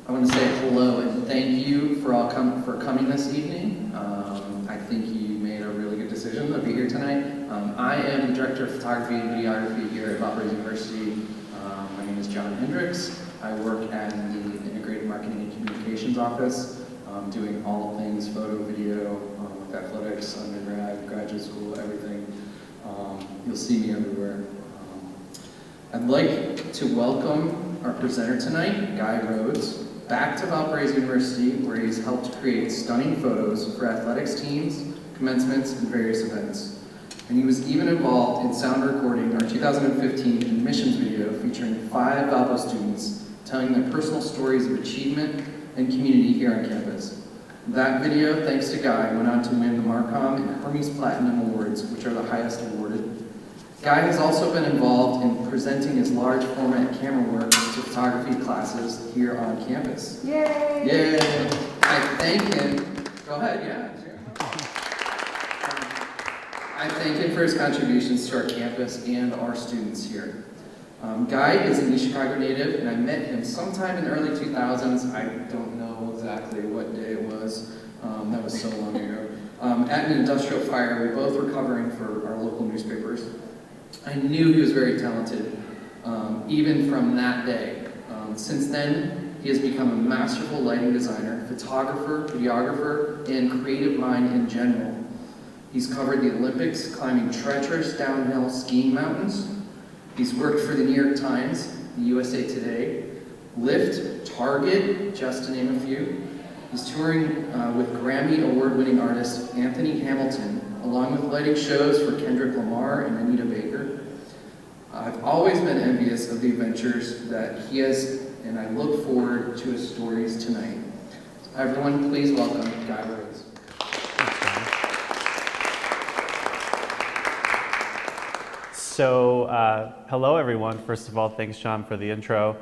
I want to say hello and thank you for coming this evening. I think you made a really good decision to be here tonight. I am the Director of Photography and Videography here at Valparaiso University. My name is John Hendricks. I work at the Integrated Marketing and Communications Office, doing all things photo, video, with athletics, undergrad, graduate school, everything. You'll see me everywhere. I'd like to welcome our presenter tonight, Guy Rhodes, back to Valparaiso University, where he's helped create stunning photos for athletics teams, commencements, and various events. And he was even involved in sound recording our 2015 admissions video featuring 5 Valpo students telling their personal stories of achievement and community here on campus. That video, thanks to Guy, went on to win the Marcom and Hermes Platinum Awards, which are the highest awarded. Guy has also been involved in presenting his large format camera work to photography classes here on campus. Yay! Yay! I thank him. Go ahead, yeah. I thank him for his contributions to our campus and our students here. Guy is an East Chicago native, and I met him sometime in the early 2000s. I don't know exactly what day it was. That was so long ago. At an industrial fire, we both were covering for our local newspapers. I knew he was very talented, even from that day. Since then, he has become a masterful lighting designer, photographer, videographer, and creative mind in general. He's covered the Olympics, climbing treacherous downhill skiing mountains. He's worked for the New York Times, the USA Today, Lyft, Target, just to name a few. He's touring with Grammy award-winning artist Anthony Hamilton, along with lighting shows for Kendrick Lamar and Anita Baker. I've always been envious of the adventures that he has, and I look forward to his stories tonight. Everyone, please welcome Guy Rhodes. So, hello everyone. First of all, thanks John for the intro.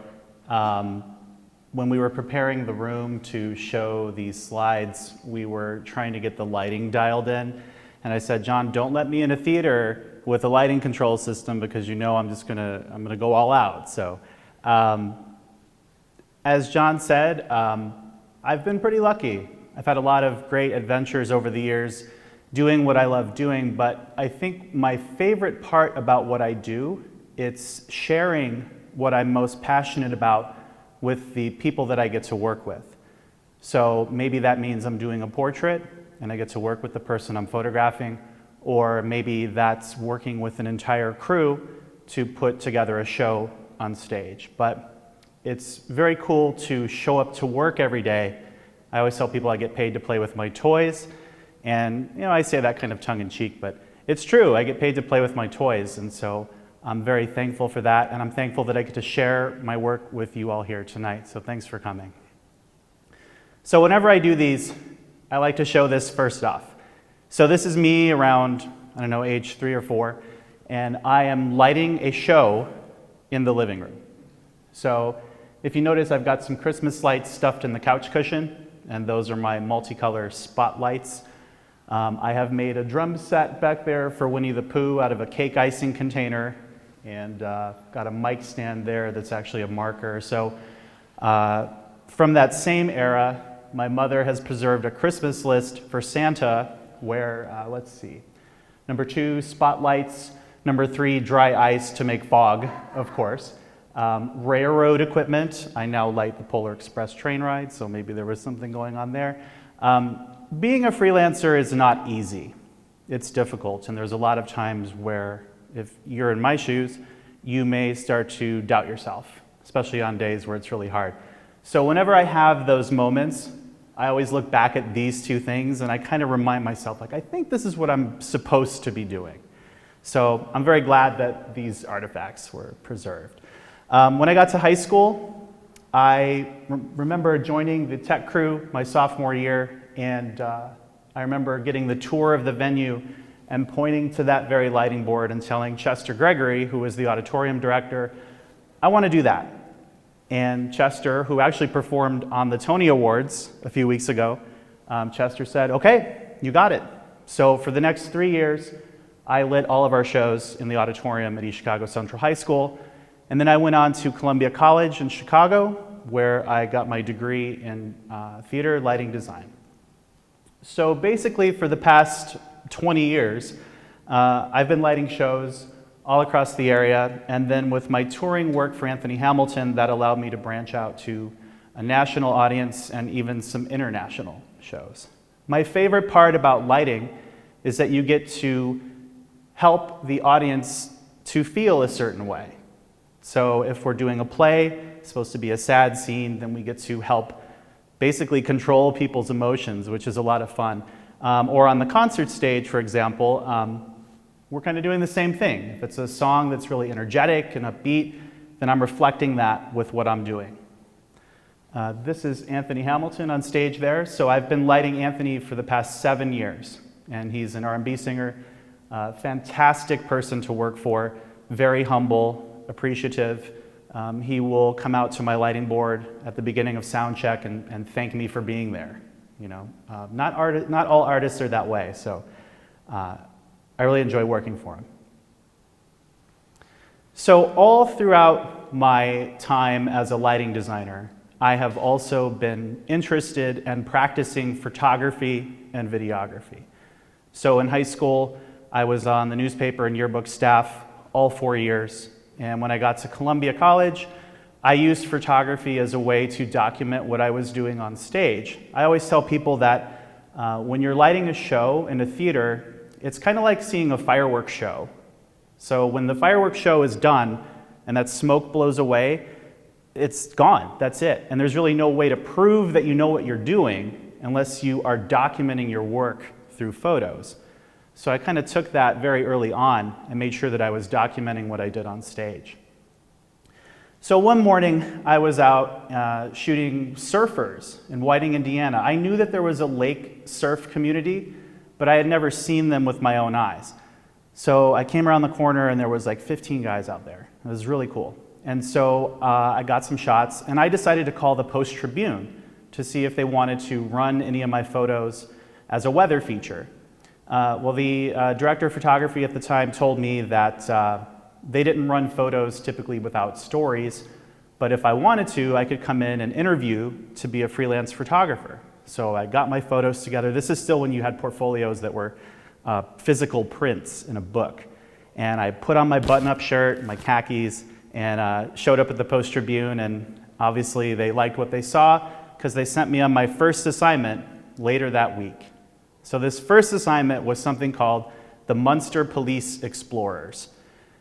When we were preparing the room to show these slides, we were trying to get the lighting dialed in. And I said, John, don't let me in a theater with a lighting control system because you know I'm gonna go all out. So, as John said, I've been pretty lucky. I've had a lot of great adventures over the years doing what I love doing, but I think my favorite part about what I do, it's sharing what I'm most passionate about with the people that I get to work with. So maybe that means I'm doing a portrait and I get to work with the person I'm photographing, or maybe that's working with an entire crew to put together a show on stage. But it's very cool to show up to work every day. I always tell people I get paid to play with my toys, and you know, I say that kind of tongue-in-cheek, but it's true, I get paid to play with my toys, and so I'm very thankful for that, and I'm thankful that I get to share my work with you all here tonight, so thanks for coming. So whenever I do these, I like to show this first off. So this is me around, I don't know, age 3 or 4, and I am lighting a show in the living room. So if you notice, I've got some Christmas lights stuffed in the couch cushion, and those are my multicolor spotlights. I have made a drum set back there for Winnie the Pooh out of a cake icing container, and got a mic stand there that's actually a marker. So from that same era, my mother has preserved a Christmas list for Santa where, let's see, number 2, spotlights, number 3, dry ice to make fog, of course. Railroad equipment, I now light the Polar Express train ride, so maybe there was something going on there. Being a freelancer is not easy. It's difficult, and there's a lot of times where, if you're in my shoes, you may start to doubt yourself, especially on days where it's really hard. So whenever I have those moments, I always look back at these 2 things and I kind of remind myself, like, I think this is what I'm supposed to be doing. So I'm very glad that these artifacts were preserved. When I got to high school, I remember joining the tech crew my sophomore year, and I remember getting the tour of the venue and pointing to that very lighting board and telling Chester Gregory, who was the auditorium director, I want to do that. And Chester, who actually performed on the Tony Awards a few weeks ago, Chester said, okay, you got it. So for the next 3 years, I lit all of our shows in the auditorium at East Chicago Central High School. And then I went on to Columbia College in Chicago, where I got my degree in theater lighting design. So basically, for the past 20 years, I've been lighting shows all across the area, and then with my touring work for Anthony Hamilton, that allowed me to branch out to a national audience and even some international shows. My favorite part about lighting is that you get to help the audience to feel a certain way. So if we're doing a play, it's supposed to be a sad scene, then we get to help basically control people's emotions, which is a lot of fun. Or on the concert stage, for example, we're kind of doing the same thing. If it's a song that's really energetic and upbeat, then I'm reflecting that with what I'm doing. This is Anthony Hamilton on stage there. So I've been lighting Anthony for the past 7 years, and he's an R&B singer, fantastic person to work for, very humble, appreciative. He will come out to my lighting board at the beginning of sound check and thank me for being there. You know, not all artists are that way, so I really enjoy working for him. So all throughout my time as a lighting designer, I have also been interested in practicing photography and videography. So in high school, I was on the newspaper and yearbook staff all 4 years. And when I got to Columbia College, I used photography as a way to document what I was doing on stage. I always tell people that when you're lighting a show in a theater, it's kind of like seeing a fireworks show. So when the fireworks show is done and that smoke blows away, it's gone, that's it. And there's really no way to prove that you know what you're doing unless you are documenting your work through photos. So I kind of took that very early on and made sure that I was documenting what I did on stage. So one morning I was out shooting surfers in Whiting, Indiana. I knew that there was a lake surf community, but I had never seen them with my own eyes. So I came around the corner and there was like 15 guys out there. It was really cool. And so I got some shots, and I decided to call the Post-Tribune to see if they wanted to run any of my photos as a weather feature. Well, the director of photography at the time told me that they didn't run photos typically without stories, but if I wanted to, I could come in and interview to be a freelance photographer. So I got my photos together. This is still when you had portfolios that were physical prints in a book. And I put on my button-up shirt, my khakis, and showed up at the Post-Tribune, and obviously they liked what they saw because they sent me on my first assignment later that week. So this first assignment was something called the Munster Police Explorers.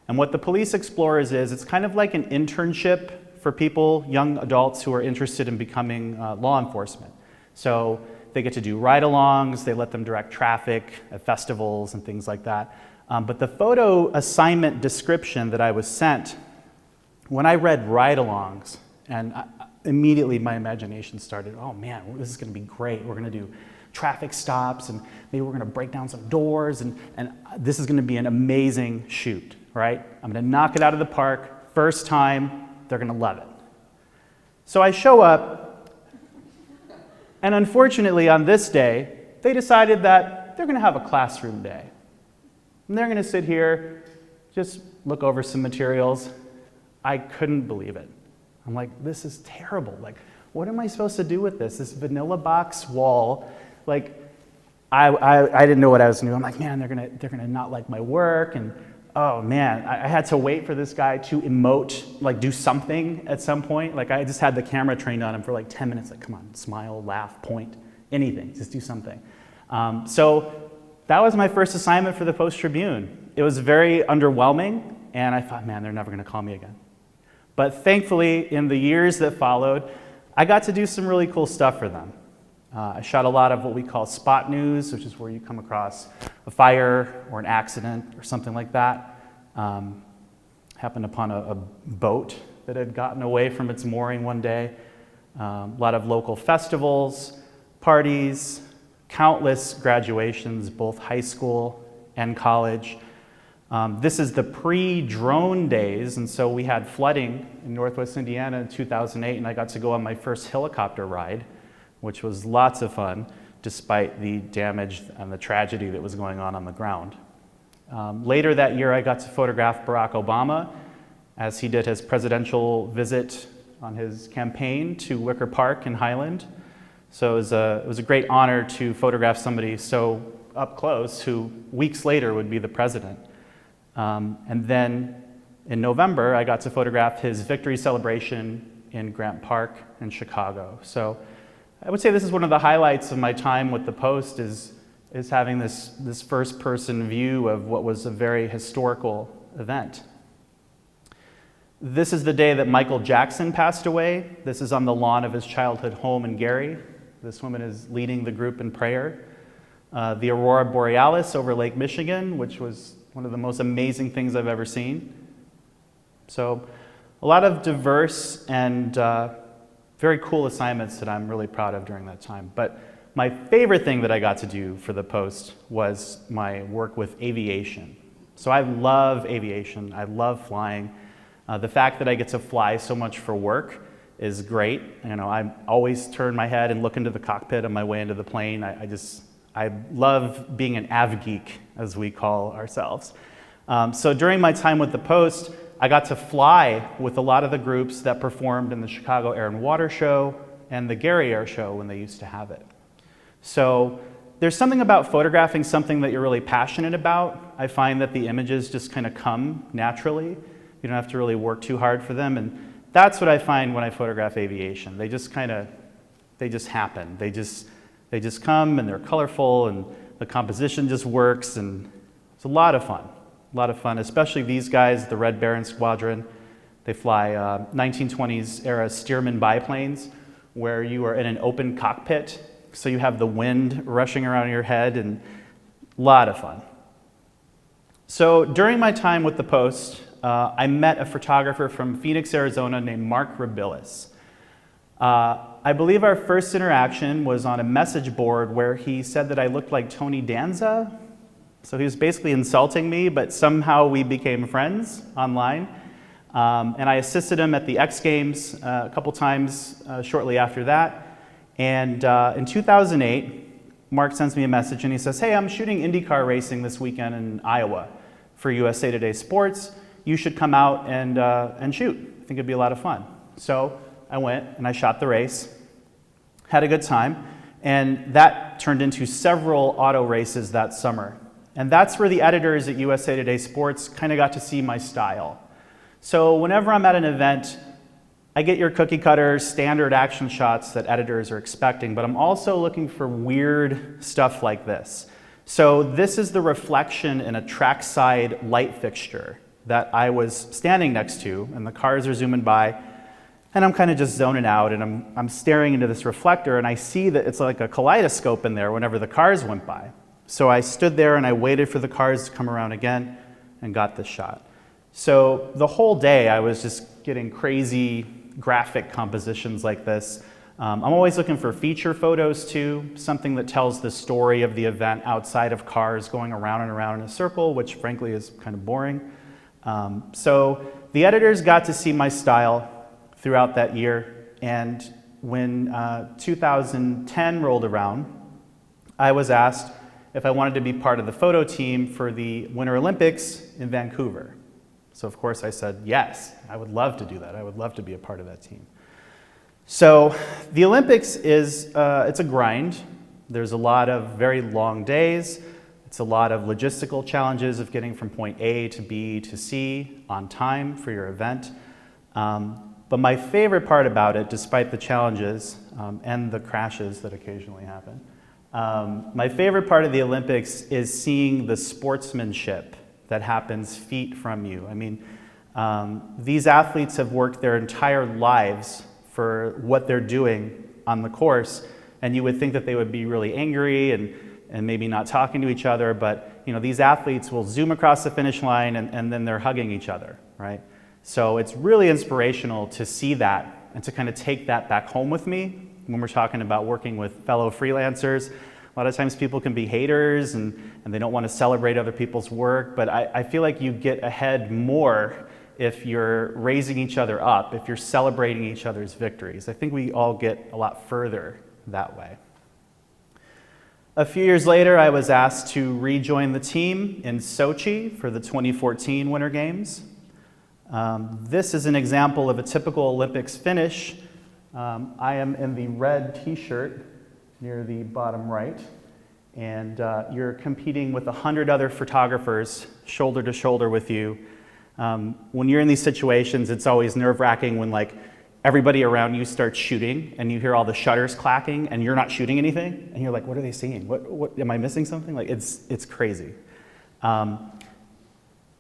And what the Police Explorers is, it's kind of like an internship for people, young adults who are interested in becoming law enforcement. So they get to do ride-alongs, they let them direct traffic at festivals and things like that. But the photo assignment description that I was sent, when I read ride-alongs, and immediately my imagination started, oh man, this is gonna be great. We're gonna do traffic stops, and maybe we're gonna break down some doors, and this is gonna be an amazing shoot, right? I'm gonna knock it out of the park, first time, they're gonna love it. So I show up, and unfortunately on this day, they decided that they're gonna have a classroom day. And they're gonna sit here, just look over some materials. I couldn't believe it. I'm like, this is terrible. Like, what am I supposed to do with this? This vanilla box wall. Like, I didn't know what I was gonna do. I'm like, man, they're gonna not like my work, and oh man, I had to wait for this guy to emote, like do something at some point. Like I just had the camera trained on him for like 10 minutes. Like, come on, smile, laugh, point, anything, just do something. So that was my first assignment for the Post-Tribune. It was very underwhelming, and I thought, man, they're never gonna call me again. But thankfully, in the years that followed, I got to do some really cool stuff for them. I shot a lot of what we call spot news, which is where you come across a fire or an accident or something like that. Happened upon a boat that had gotten away from its mooring one day. A lot of local festivals, parties, countless graduations, both high school and college. This is the pre-drone days, and so we had flooding in Northwest Indiana in 2008, and I got to go on my first helicopter ride, which was lots of fun, despite the damage and the tragedy that was going on the ground. Later that year, I got to photograph Barack Obama as he did his presidential visit on his campaign to Wicker Park in Highland. So it was a great honor to photograph somebody so up close who weeks later would be the president. And then in November, I got to photograph his victory celebration in Grant Park in Chicago. So I would say this is one of the highlights of my time with the Post is having this first-person view of what was a very historical event. This is the day that Michael Jackson passed away. This is on the lawn of his childhood home in Gary. This woman is leading the group in prayer. The Aurora Borealis over Lake Michigan, which was one of the most amazing things I've ever seen. So a lot of diverse and very cool assignments that I'm really proud of during that time. But my favorite thing that I got to do for the Post was my work with aviation. So I love aviation. I love flying. The fact that I get to fly so much for work is great. You know, I always turn my head and look into the cockpit on my way into the plane. I love being an av geek, as we call ourselves. So during my time with the Post, I got to fly with a lot of the groups that performed in the Chicago Air and Water Show and the Gary Air Show when they used to have it. So there's something about photographing something that you're really passionate about. I find that the images just kind of come naturally. You don't have to really work too hard for them. And that's what I find when I photograph aviation. They just happen. They just come and they're colorful and the composition just works and it's a lot of fun, especially these guys, the Red Baron Squadron. They fly 1920s era Stearman biplanes where you are in an open cockpit, so you have the wind rushing around your head and a lot of fun. So during my time with the Post, I met a photographer from Phoenix, Arizona named Mark Rabilis. I believe our first interaction was on a message board where he said that I looked like Tony Danza. So he was basically insulting me, but somehow we became friends online. And I assisted him at the X Games a couple times shortly after that. And in 2008, Mark sends me a message and he says, "Hey, I'm shooting IndyCar racing this weekend in Iowa for USA Today Sports. You should come out and shoot. I think it'd be a lot of fun." So I went and I shot the race, had a good time, and that turned into several auto races that summer. And that's where the editors at USA Today Sports kind of got to see my style. So whenever I'm at an event, I get your cookie cutter standard action shots that editors are expecting, but I'm also looking for weird stuff like this. So this is the reflection in a trackside light fixture that I was standing next to, and the cars are zooming by, and I'm kind of just zoning out, and I'm staring into this reflector, and I see that it's like a kaleidoscope in there whenever the cars went by. So I stood there and I waited for the cars to come around again and got this shot. So the whole day I was just getting crazy graphic compositions like this. I'm always looking for feature photos too, something that tells the story of the event outside of cars going around and around in a circle, which frankly is kind of boring. So the editors got to see my style throughout that year, and when 2010 rolled around, I was asked if I wanted to be part of the photo team for the Winter Olympics in Vancouver. So of course I said yes, I would love to do that. I would love to be a part of that team. So the Olympics is, it's a grind. There's a lot of very long days. It's a lot of logistical challenges of getting from point A to B to C on time for your event. But my favorite part about it, despite the challenges and the crashes that occasionally happen, my favorite part of the Olympics is seeing the sportsmanship that happens feet from you. I mean, these athletes have worked their entire lives for what they're doing on the course, and you would think that they would be really angry and maybe not talking to each other, but you know, these athletes will zoom across the finish line and then they're hugging each other, right? So it's really inspirational to see that and to kind of take that back home with me when we're talking about working with fellow freelancers. A lot of times people can be haters and they don't want to celebrate other people's work, but I feel like you get ahead more if you're raising each other up, if you're celebrating each other's victories. I think we all get a lot further that way. A few years later, I was asked to rejoin the team in Sochi for the 2014 Winter Games. This is an example of a typical Olympics finish. I am in the red t-shirt near the bottom right, and you're competing with 100 other photographers shoulder to shoulder with you. When you're in these situations, it's always nerve-wracking when like everybody around you starts shooting and you hear all the shutters clacking and you're not shooting anything and you're like, what are they seeing? What am I missing something? Like it's crazy.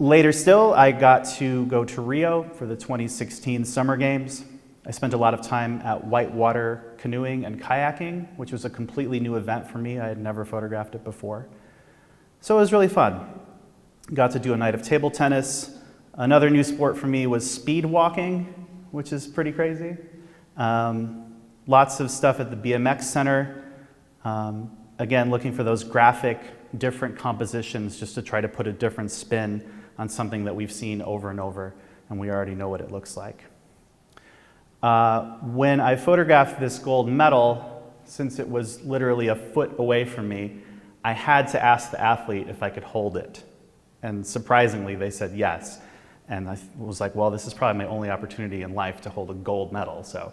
Later still, I got to go to Rio for the 2016 Summer Games. I spent a lot of time at whitewater canoeing and kayaking, which was a completely new event for me. I had never photographed it before. So it was really fun. Got to do a night of table tennis. Another new sport for me was speed walking, which is pretty crazy. Lots of stuff at the BMX Center. Again, looking for those graphic, different compositions just to try to put a different spin on something that we've seen over and over, and we already know what it looks like. When I photographed this gold medal, since it was literally a foot away from me, I had to ask the athlete if I could hold it. And surprisingly, they said yes. And I was like, well, this is probably my only opportunity in life to hold a gold medal. So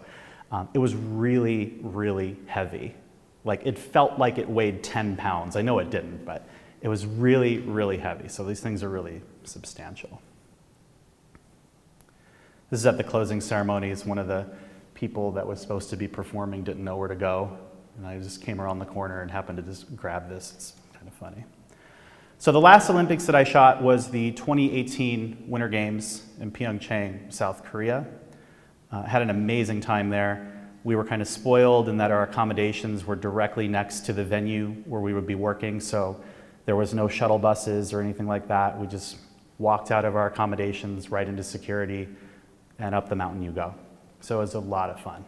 it was really, really heavy. Like it felt like it weighed 10 pounds. I know it didn't, but it was really, really heavy. So these things are really substantial. This is at the closing ceremonies. One of the people that was supposed to be performing didn't know where to go. And I just came around the corner and happened to just grab this. It's kind of funny. So the last Olympics that I shot was the 2018 Winter Games in Pyeongchang, South Korea. Had an amazing time there. We were kind of spoiled in that our accommodations were directly next to the venue where we would be working, so there was no shuttle buses or anything like that. We just walked out of our accommodations right into security and up the mountain you go. So it was a lot of fun.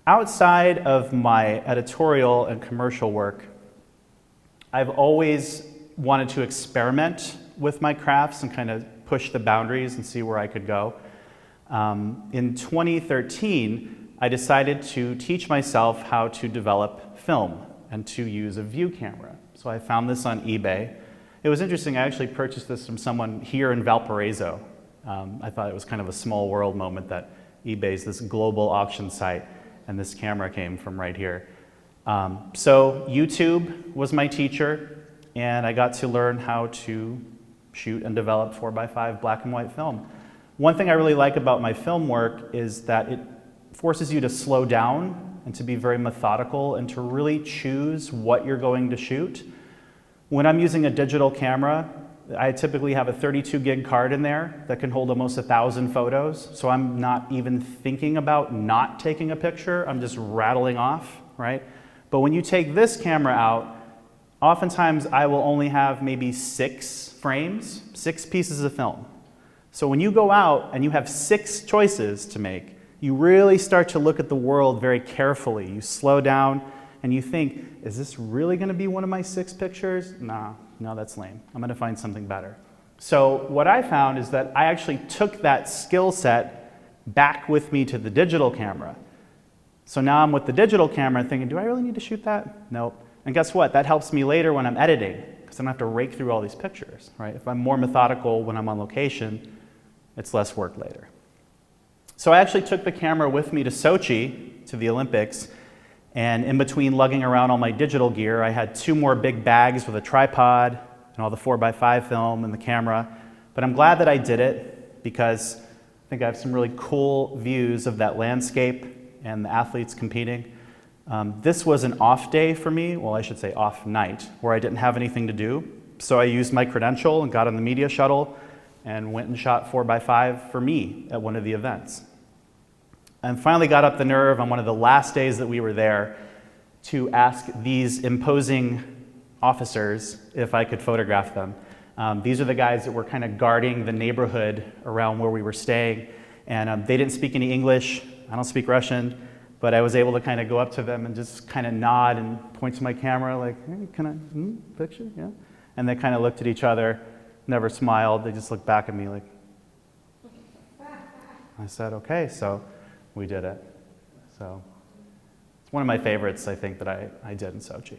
Outside of my editorial and commercial work, I've always wanted to experiment with my crafts and kind of push the boundaries and see where I could go. In 2013, I decided to teach myself how to develop film and to use a view camera. So I found this on eBay. It was interesting, I actually purchased this from someone here in Valparaiso. I thought it was kind of a small world moment that eBay's this global auction site and this camera came from right here. So YouTube was my teacher, and I got to learn how to shoot and develop 4x5 black and white film. One thing I really like about my film work is that it forces you to slow down and to be very methodical and to really choose what you're going to shoot. When I'm using a digital camera, I typically have a 32 gig card in there that can hold almost 1,000 photos, so I'm not even thinking about not taking a picture, I'm just rattling off, right? But when you take this camera out, oftentimes I will only have maybe 6 frames, 6 pieces of film. So when you go out and you have 6 choices to make, you really start to look at the world very carefully. You slow down and you think, is this really going to be one of my 6 pictures? No, that's lame. I'm going to find something better. So what I found is that I actually took that skill set back with me to the digital camera. So now I'm with the digital camera thinking, do I really need to shoot that? Nope. And guess what? That helps me later when I'm editing, because I don't have to rake through all these pictures, right? If I'm more methodical when I'm on location, it's less work later. So I actually took the camera with me to Sochi, to the Olympics, and in between lugging around all my digital gear, I had 2 more big bags with a tripod and all the 4x5 film and the camera. But I'm glad that I did it because I think I have some really cool views of that landscape and the athletes competing. This was an off day for me, well, I should say off night, where I didn't have anything to do. So I used my credential and got on the media shuttle and went and shot 4x5 for me at one of the events. And finally got up the nerve on one of the last days that we were there to ask these imposing officers if I could photograph them. These are the guys that were kind of guarding the neighborhood around where we were staying. And they didn't speak any English. I don't speak Russian. But I was able to kind of go up to them and just kind of nod and point to my camera like, hey, can I, picture? Yeah. And they kind of looked at each other, never smiled. They just looked back at me like, I said, okay, so we did it. So it's one of my favorites, I think, that I did in Sochi.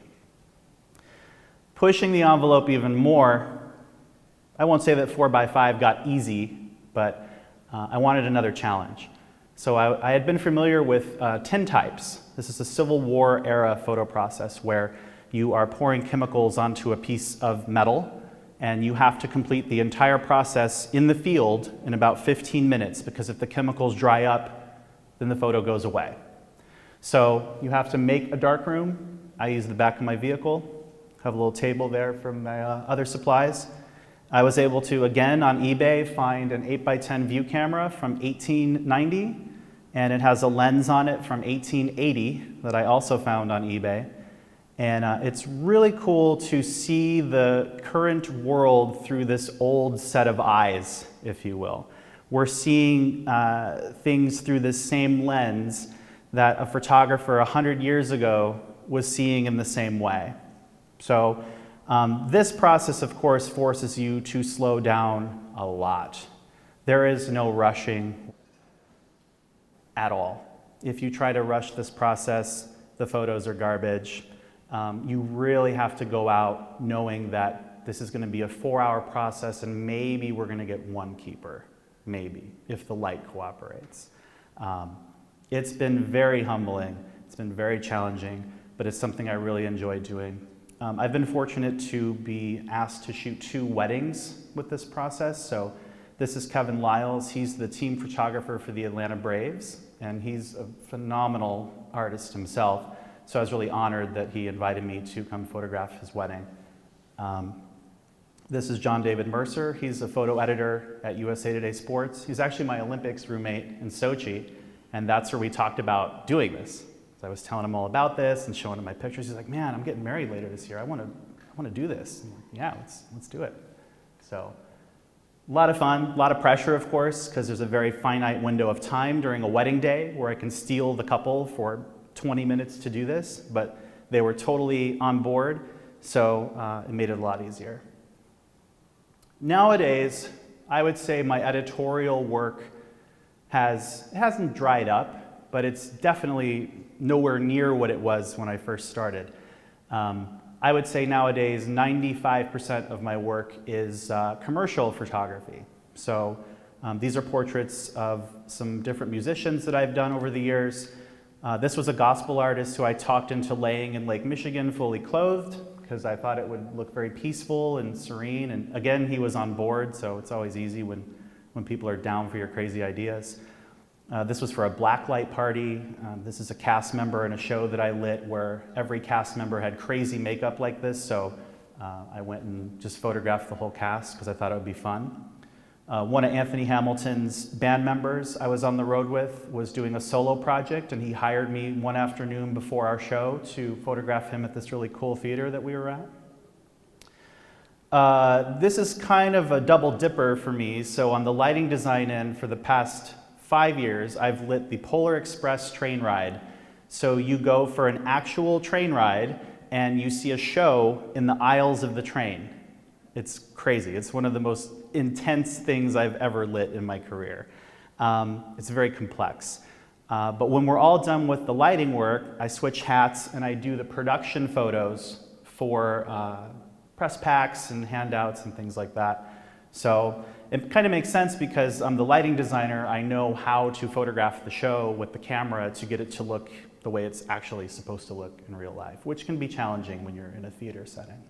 Pushing the envelope even more, I won't say that 4x5 got easy but I wanted another challenge. So I had been familiar with tintypes. This is a Civil War era photo process where you are pouring chemicals onto a piece of metal, and you have to complete the entire process in the field in about 15 minutes, because if the chemicals dry up, then the photo goes away. So you have to make a darkroom. I use the back of my vehicle. Have a little table there from my other supplies. I was able to, again, on eBay, find an 8x10 view camera from 1890, and it has a lens on it from 1880 that I also found on eBay. And it's really cool to see the current world through this old set of eyes, if you will. We're seeing things through this same lens that a photographer 100 years ago was seeing in the same way. So this process, of course, forces you to slow down a lot. There is no rushing at all. If you try to rush this process, the photos are garbage. You really have to go out knowing that this is going to be a 4-hour process, and maybe we're going to get one keeper, maybe, if the light cooperates. It's been very humbling. It's been very challenging, but it's something I really enjoy doing. I've been fortunate to be asked to shoot 2 weddings with this process. So this is Kevin Lyles. He's the team photographer for the Atlanta Braves, and he's a phenomenal artist himself. So I was really honored that he invited me to come photograph his wedding. This is John David Mercer. He's a photo editor at USA Today Sports. He's actually my Olympics roommate in Sochi, and that's where we talked about doing this. So I was telling him all about this and showing him my pictures. He's like, "Man, I'm getting married later this year. I want to do this." I'm like, "Yeah, let's do it." So a lot of fun, a lot of pressure, of course, because there's a very finite window of time during a wedding day where I can steal the couple for 20 minutes to do this, but they were totally on board, so it made it a lot easier. Nowadays, I would say my editorial work hasn't dried up, but it's definitely nowhere near what it was when I first started. I would say nowadays 95% of my work is commercial photography. So these are portraits of some different musicians that I've done over the years. This was a gospel artist who I talked into laying in Lake Michigan fully clothed because I thought it would look very peaceful and serene. And again, he was on board, so it's always easy when people are down for your crazy ideas. This was for a blacklight party. This is a cast member in a show that I lit where every cast member had crazy makeup like this, so I went and just photographed the whole cast because I thought it would be fun. One of Anthony Hamilton's band members I was on the road with was doing a solo project, and he hired me one afternoon before our show to photograph him at this really cool theater that we were at. This is kind of a double dipper for me. So on the lighting design end for the past 5 years, I've lit the Polar Express train ride. So you go for an actual train ride and you see a show in the aisles of the train. It's crazy. It's one of the most intense things I've ever lit in my career. It's very complex. But when we're all done with the lighting work, I switch hats and I do the production photos for press packs and handouts and things like that. So it kind of makes sense because I'm the lighting designer. I know how to photograph the show with the camera to get it to look the way it's actually supposed to look in real life, which can be challenging when you're in a theater setting.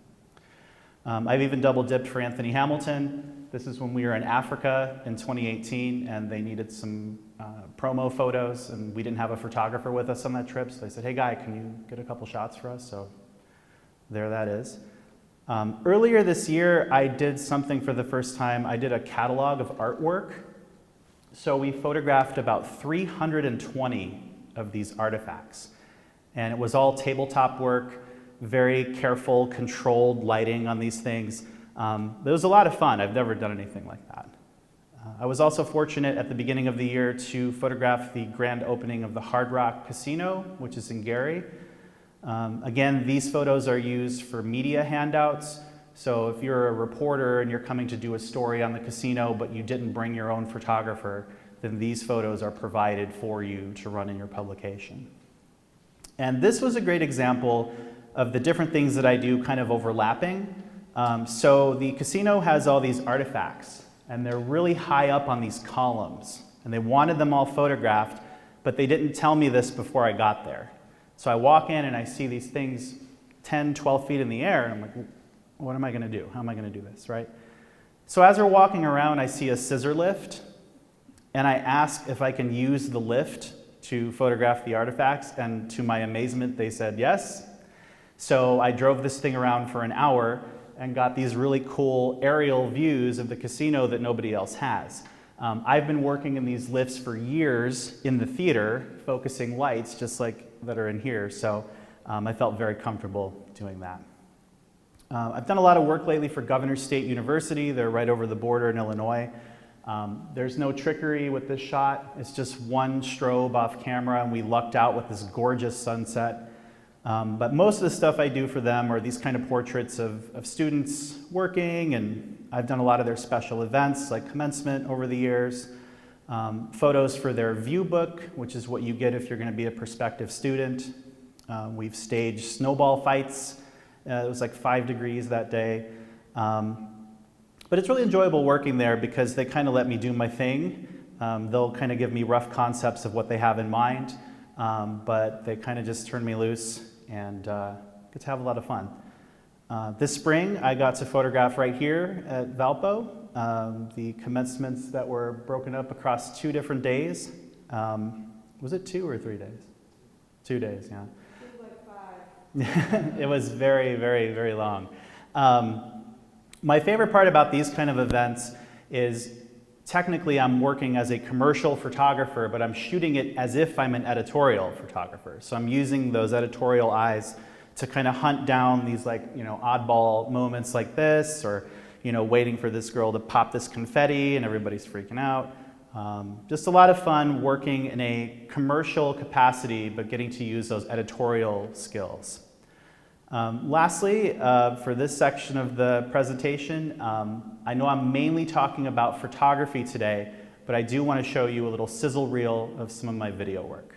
I've even double dipped for Anthony Hamilton. This is when we were in Africa in 2018 and they needed some promo photos and we didn't have a photographer with us on that trip. So they said, "Hey Guy, can you get a couple shots for us?" So there that is. Earlier this year, I did something for the first time. I did a catalog of artwork. So we photographed about 320 of these artifacts. And it was all tabletop work, very careful, controlled lighting on these things. It was a lot of fun. I've never done anything like that. I was also fortunate at the beginning of the year to photograph the grand opening of the Hard Rock Casino, which is in Gary. Again, these photos are used for media handouts. So if you're a reporter and you're coming to do a story on the casino, but you didn't bring your own photographer, then these photos are provided for you to run in your publication. And this was a great example of the different things that I do kind of overlapping. So the casino has all these artifacts. and they're really high up on these columns. And they wanted them all photographed, but they didn't tell me this before I got there. So I walk in and I see these things 10, 12 feet in the air, and I'm like, what am I gonna do? How am I gonna do this, right? So as we're walking around, I see a scissor lift, and I ask if I can use the lift to photograph the artifacts, and to my amazement, they said yes. So I drove this thing around for an hour and got these really cool aerial views of the casino that nobody else has. I've been working in these lifts for years in the theater, focusing lights just like that are in here, so I felt very comfortable doing that. I've done a lot of work lately for Governors State University. They're right over the border in Illinois. There's no trickery with this shot. It's just one strobe off camera, and we lucked out with this gorgeous sunset. But most of the stuff I do for them are these kind of portraits of students working, and I've done a lot of their special events like commencement over the years. Photos for their view book, which is what you get if you're going to be a prospective student. We've staged snowball fights. It was like 5 degrees that day. But it's really enjoyable working there because they kind of let me do my thing. They'll kind of give me rough concepts of what they have in mind, but they kind of just turn me loose and get to have a lot of fun. This spring, I got to photograph right here at Valpo, the commencements that were broken up across 2 different days. Was it 2 or 3 days? 2 days, yeah. It was like 5. It was very, very, very long. My favorite part about these kind of events is technically I'm working as a commercial photographer, but I'm shooting it as if I'm an editorial photographer. So I'm using those editorial eyes to kind of hunt down these oddball moments like this, or waiting for this girl to pop this confetti and everybody's freaking out. Just a lot of fun working in a commercial capacity, but getting to use those editorial skills. Lastly, for this section of the presentation, I know I'm mainly talking about photography today, but I do want to show you a little sizzle reel of some of my video work.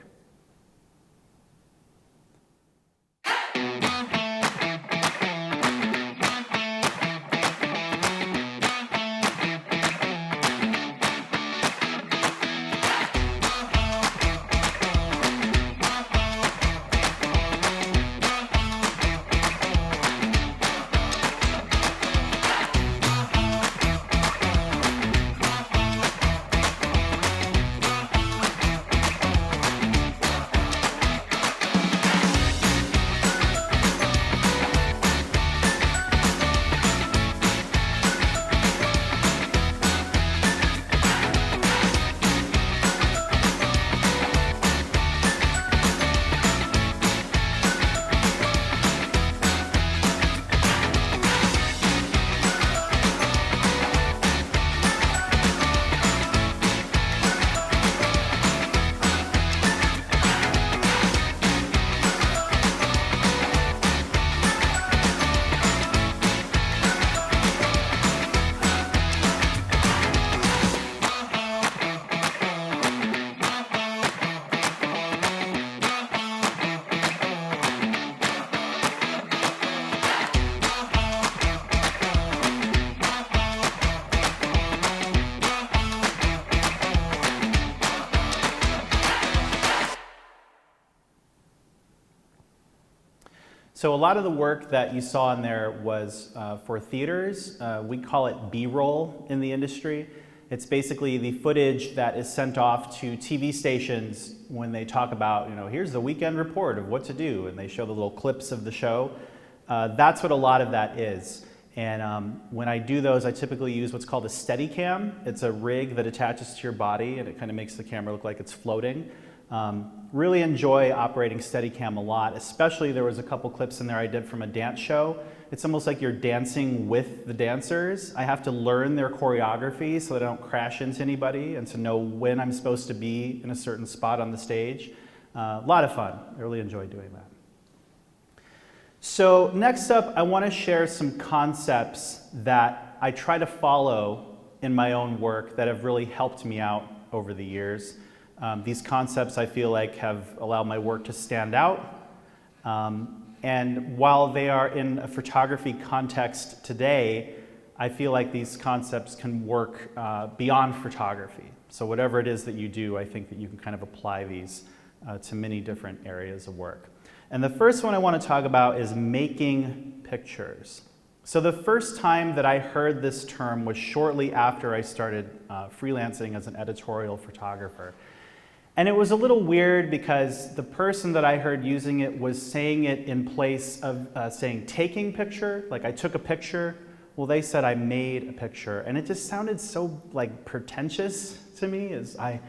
So a lot of the work that you saw in there was for theaters. We call it BRoll in the industry. It's basically the footage that is sent off to TV stations when they talk about, here's the weekend report of what to do, and they show the little clips of the show. That's what a lot of that is. And when I do those, I typically use what's called a Steadicam. It's a rig that attaches to your body, and it kind of makes the camera look like it's floating. Really enjoy operating Steadicam a lot, especially there was a couple clips in there I did from a dance show. It's almost like you're dancing with the dancers. I have to learn their choreography so that I don't crash into anybody, and to know when I'm supposed to be in a certain spot on the stage. A lot of fun. I really enjoy doing that. So next up, I want to share some concepts that I try to follow in my own work that have really helped me out over the years. These concepts I feel like have allowed my work to stand out. And while they are in a photography context today, I feel like these concepts can work beyond photography. So whatever it is that you do, I think that you can kind of apply these to many different areas of work. And the first one I want to talk about is making pictures. So the first time that I heard this term was shortly after I started freelancing as an editorial photographer. And it was a little weird because the person that I heard using it was saying it in place of saying taking picture, like I took a picture. Well, they said I made a picture, and it just sounded so like pretentious to me. As I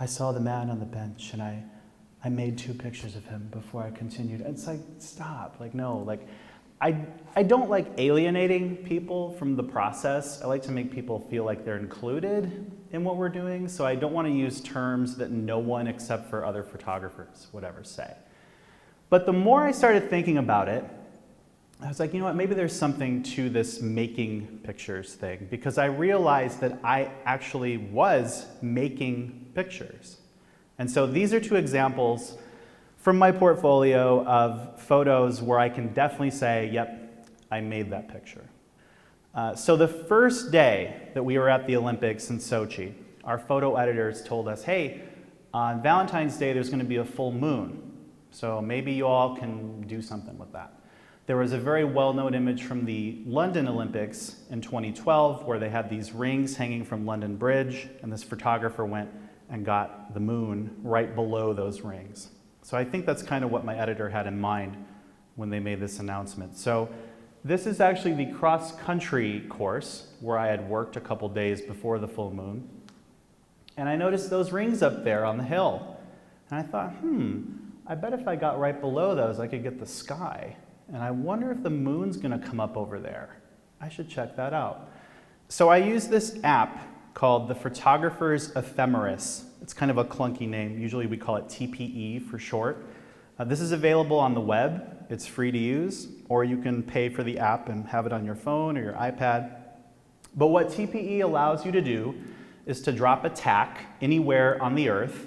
saw the man on the bench, and I made 2 pictures of him before I continued. And it's like, stop, like no, like I don't like alienating people from the process. I like to make people feel like they're included in what we're doing, so I don't want to use terms that no one except for other photographers would ever say. But the more I started thinking about it, I was like, you know what, maybe there's something to this making pictures thing, because I realized that I actually was making pictures. And so these are 2 examples from my portfolio of photos where I can definitely say, yep, I made that picture. So the first day that we were at the Olympics in Sochi, our photo editors told us, hey, on Valentine's Day there's going to be a full moon, so maybe you all can do something with that. There was a very well-known image from the London Olympics in 2012 where they had these rings hanging from London Bridge, and this photographer went and got the moon right below those rings. So I think that's kind of what my editor had in mind when they made this announcement. So this is actually the cross-country course where I had worked a couple days before the full moon. And I noticed those rings up there on the hill. And I thought, I bet if I got right below those, I could get the sky. And I wonder if the moon's gonna come up over there. I should check that out. So I used this app called the Photographer's Ephemeris. It's kind of a clunky name. Usually we call it TPE for short. This is available on the web. It's free to use, or you can pay for the app and have it on your phone or your iPad. But what TPE allows you to do is to drop a tack anywhere on the Earth,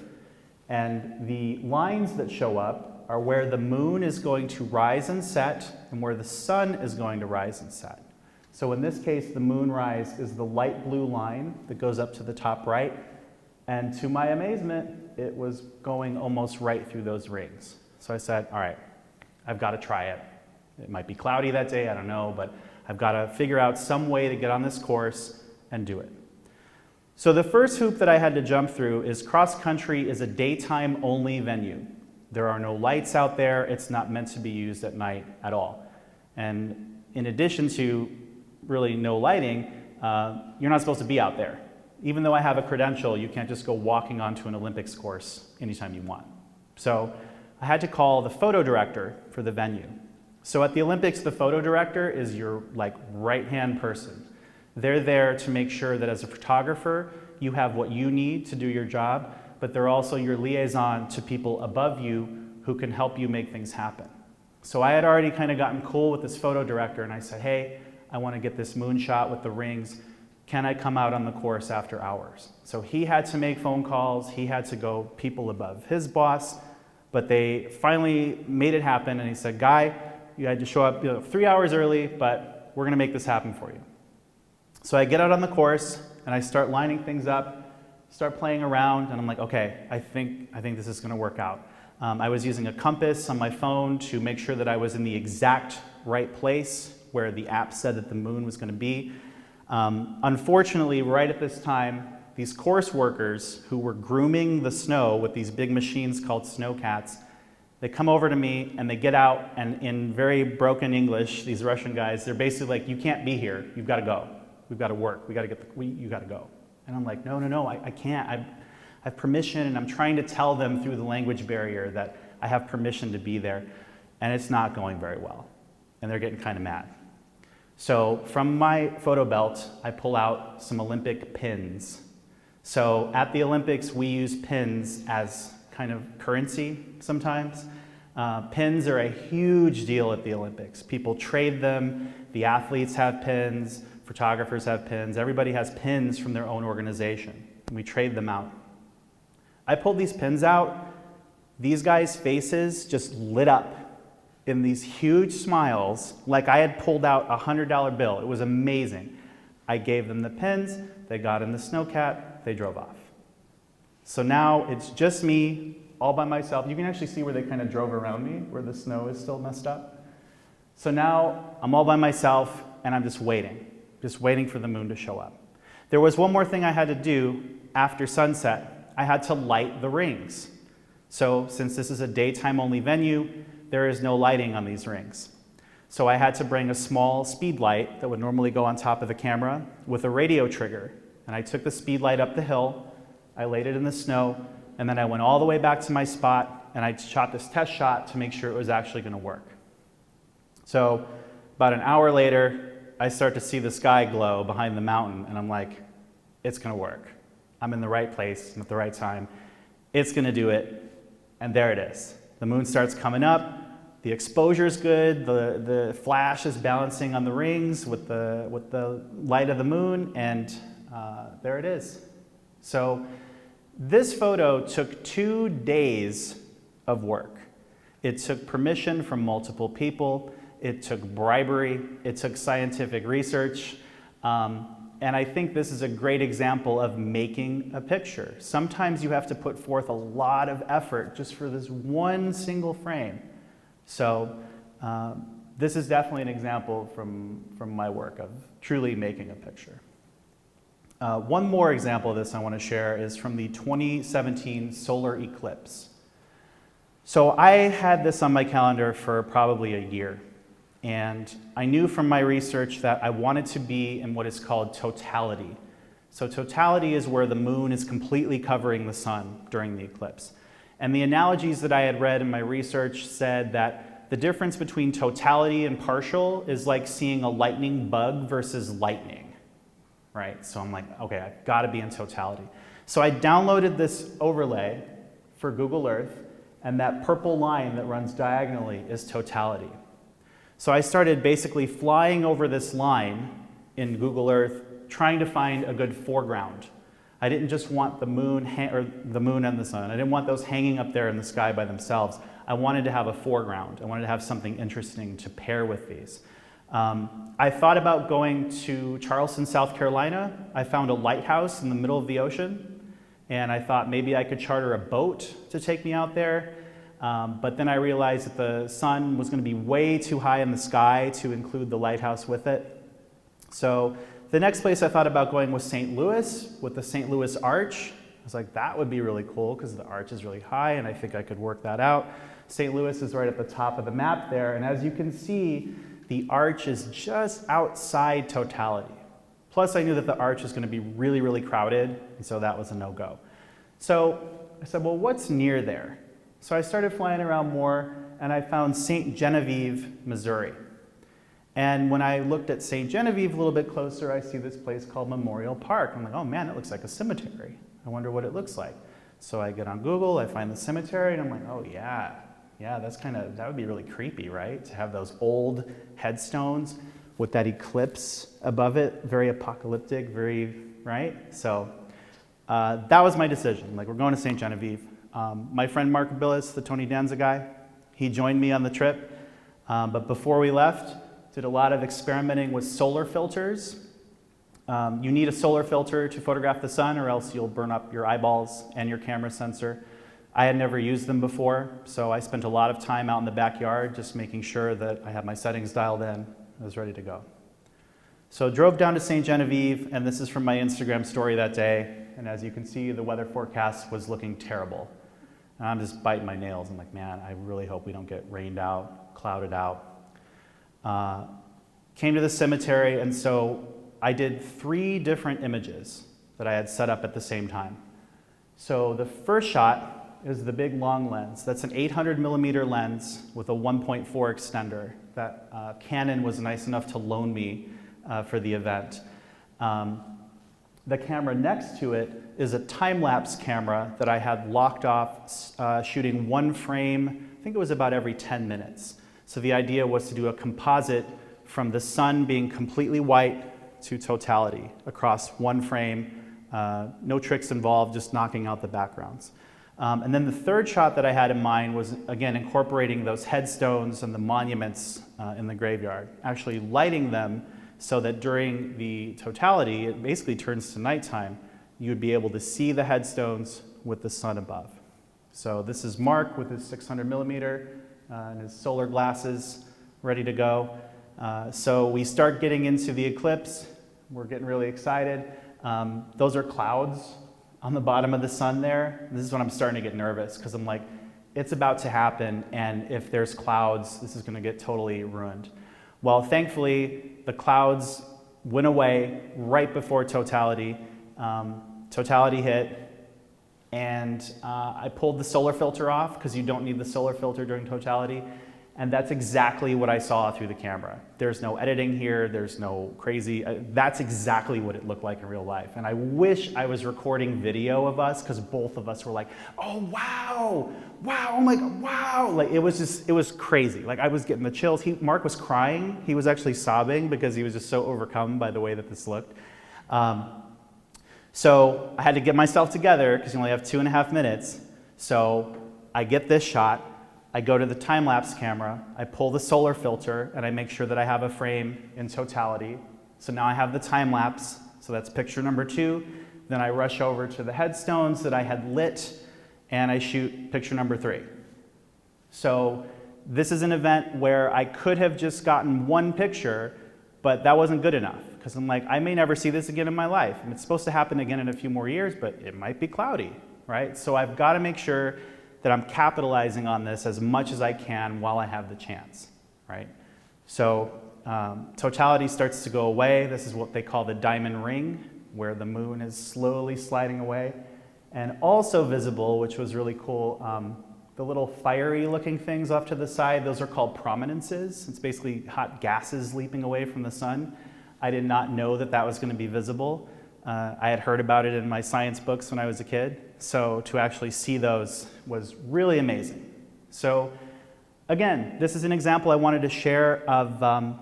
and the lines that show up are where the moon is going to rise and set and where the sun is going to rise and set. So in this case, the moonrise is the light blue line that goes up to the top right, and to my amazement, it was going almost right through those rings. So I said, all right, I've got to try it. It might be cloudy that day, I don't know, but I've got to figure out some way to get on this course and do it. So the first hoop that I had to jump through is cross country is a daytime only venue. There are no lights out there. It's not meant to be used at night at all. And in addition to really no lighting, you're not supposed to be out there. Even though I have a credential, you can't just go walking onto an Olympics course anytime you want. So I had to call the photo director for the venue. So at the Olympics, the photo director is your right-hand person. They're there to make sure that as a photographer, you have what you need to do your job, but they're also your liaison to people above you who can help you make things happen. So I had already kind of gotten cool with this photo director, and I said, hey, I want to get this moon shot with the rings. Can I come out on the course after hours? So he had to make phone calls. He had to go people above his boss, but they finally made it happen, and he said, Guy, you had to show up 3 hours early, but we're going to make this happen for you. So I get out on the course, and I start lining things up, start playing around, and I'm like, okay, I think this is going to work out. I was using a compass on my phone to make sure that I was in the exact right place where the app said that the moon was going to be. Unfortunately, right at this time, these course workers who were grooming the snow with these big machines called snowcats, they come over to me and they get out, and in very broken English, these Russian guys, they're basically like, you can't be here, you've got to go. We've got to work, you got to go. And I'm like, no, I can't. I have permission, and I'm trying to tell them through the language barrier that I have permission to be there, and it's not going very well. And they're getting kind of mad. So from my photo belt, I pull out some Olympic pins. So at the Olympics, we use pins as kind of currency sometimes. Pins are a huge deal at the Olympics. People trade them, the athletes have pins, photographers have pins, everybody has pins from their own organization, and we trade them out. I pulled these pins out, these guys' faces just lit up in these huge smiles like I had pulled out a $100 bill. It was amazing. I gave them the pins, they got in the snowcat, they drove off. So now it's just me, all by myself. You can actually see where they kind of drove around me, where the snow is still messed up. So now I'm all by myself, and I'm just waiting for the moon to show up. There was one more thing I had to do after sunset. I had to light the rings. So since this is a daytime-only venue, there is no lighting on these rings. So I had to bring a small speed light that would normally go on top of the camera with a radio trigger. And I took the speed light up the hill, I laid it in the snow, and then I went all the way back to my spot, and I shot this test shot to make sure it was actually going to work. So about an hour later, I start to see the sky glow behind the mountain, and I'm like, it's going to work. I'm in the right place and at the right time. It's going to do it. And there it is. The moon starts coming up. The exposure is good. The flash is balancing on the rings with the light of the moon, and there it is. So this photo took 2 days of work. It took permission from multiple people. It took bribery. It took scientific research. And I think this is a great example of making a picture. Sometimes you have to put forth a lot of effort just for this one single frame. So this is definitely an example from my work of truly making a picture. One more example of this I want to share is from the 2017 solar eclipse. So I had this on my calendar for probably a year. And I knew from my research that I wanted to be in what is called totality. So totality is where the moon is completely covering the sun during the eclipse. And the analogies that I had read in my research said that the difference between totality and partial is like seeing a lightning bug versus lightning, right? So I'm like, okay, I've got to be in totality. So I downloaded this overlay for Google Earth, and that purple line that runs diagonally is totality. So I started basically flying over this line in Google Earth, trying to find a good foreground. I didn't just want the moon and the sun. I didn't want those hanging up there in the sky by themselves. I wanted to have a foreground. I wanted to have something interesting to pair with these. I thought about going to Charleston, South Carolina. I found a lighthouse in the middle of the ocean, and I thought maybe I could charter a boat to take me out there. But then I realized that the sun was going to be way too high in the sky to include the lighthouse with it. So the next place I thought about going was St. Louis with the St. Louis Arch. I was like, that would be really cool because the arch is really high, and I think I could work that out. St. Louis is right at the top of the map there, and as you can see, the arch is just outside totality. Plus, I knew that the arch is going to be really, really crowded, and so that was a no-go. So I said, well, what's near there? So I started flying around more, and I found St. Genevieve, Missouri. And when I looked at St. Genevieve a little bit closer, I see this place called Memorial Park. I'm like, oh man, it looks like a cemetery. I wonder what it looks like. So I get on Google, I find the cemetery, and I'm like, oh yeah, that would be really creepy, right? To have those old headstones with that eclipse above it, very apocalyptic, right? So that was my decision. Like, we're going to St. Genevieve. My friend Mark Billis, the Tony Danza guy, he joined me on the trip. But before we left, did a lot of experimenting with solar filters. You need a solar filter to photograph the sun, or else you'll burn up your eyeballs and your camera sensor. I had never used them before, so I spent a lot of time out in the backyard just making sure that I had my settings dialed in. I was ready to go. So drove down to St. Genevieve, and this is from my Instagram story that day. And as you can see, the weather forecast was looking terrible. And I'm just biting my nails. I'm like, man, I really hope we don't get rained out, clouded out. Came to the cemetery, and so I did 3 different images that I had set up at the same time. So the first shot is the big long lens. That's an 800 millimeter lens with a 1.4 extender that Canon was nice enough to loan me for the event. The camera next to it is a time-lapse camera that I had locked off shooting 1 frame, I think it was about every 10 minutes. So the idea was to do a composite from the sun being completely white to totality across 1 frame, no tricks involved, just knocking out the backgrounds. And then the third shot that I had in mind was, again, incorporating those headstones and the monuments in the graveyard, actually lighting them so that during the totality, it basically turns to nighttime. You would be able to see the headstones with the sun above. So this is Mark with his 600 millimeter and his solar glasses ready to go. So we start getting into the eclipse. We're getting really excited. Those are clouds on the bottom of the sun there. This is when I'm starting to get nervous because I'm like, it's about to happen, and if there's clouds, this is going to get totally ruined. Well, thankfully, the clouds went away right before totality. Totality hit, and I pulled the solar filter off because you don't need the solar filter during totality. And that's exactly what I saw through the camera. There's no editing here, there's no crazy, that's exactly what it looked like in real life. And I wish I was recording video of us because both of us were like, oh wow, wow, oh my God, wow. Like it was crazy. Like I was getting the chills. Mark was crying. He was actually sobbing because he was just so overcome by the way that this looked. So I had to get myself together because you only have 2.5 minutes. So I get this shot. I go to the time-lapse camera, I pull the solar filter, and I make sure that I have a frame in totality. So now I have the time-lapse, so that's picture number 2. Then I rush over to the headstones that I had lit, and I shoot picture number 3. So this is an event where I could have just gotten one picture, but that wasn't good enough, because I'm like, I may never see this again in my life. And it's supposed to happen again in a few more years, but it might be cloudy, right? So I've got to make sure that I'm capitalizing on this as much as I can while I have the chance, right? So totality starts to go away. This is what they call the diamond ring, where the moon is slowly sliding away. And also visible, which was really cool, the little fiery looking things off to the side, those are called prominences. It's basically hot gases leaping away from the sun. I did not know that that was going to be visible. I had heard about it in my science books when I was a kid, so to actually see those was really amazing. So again, this is an example I wanted to share of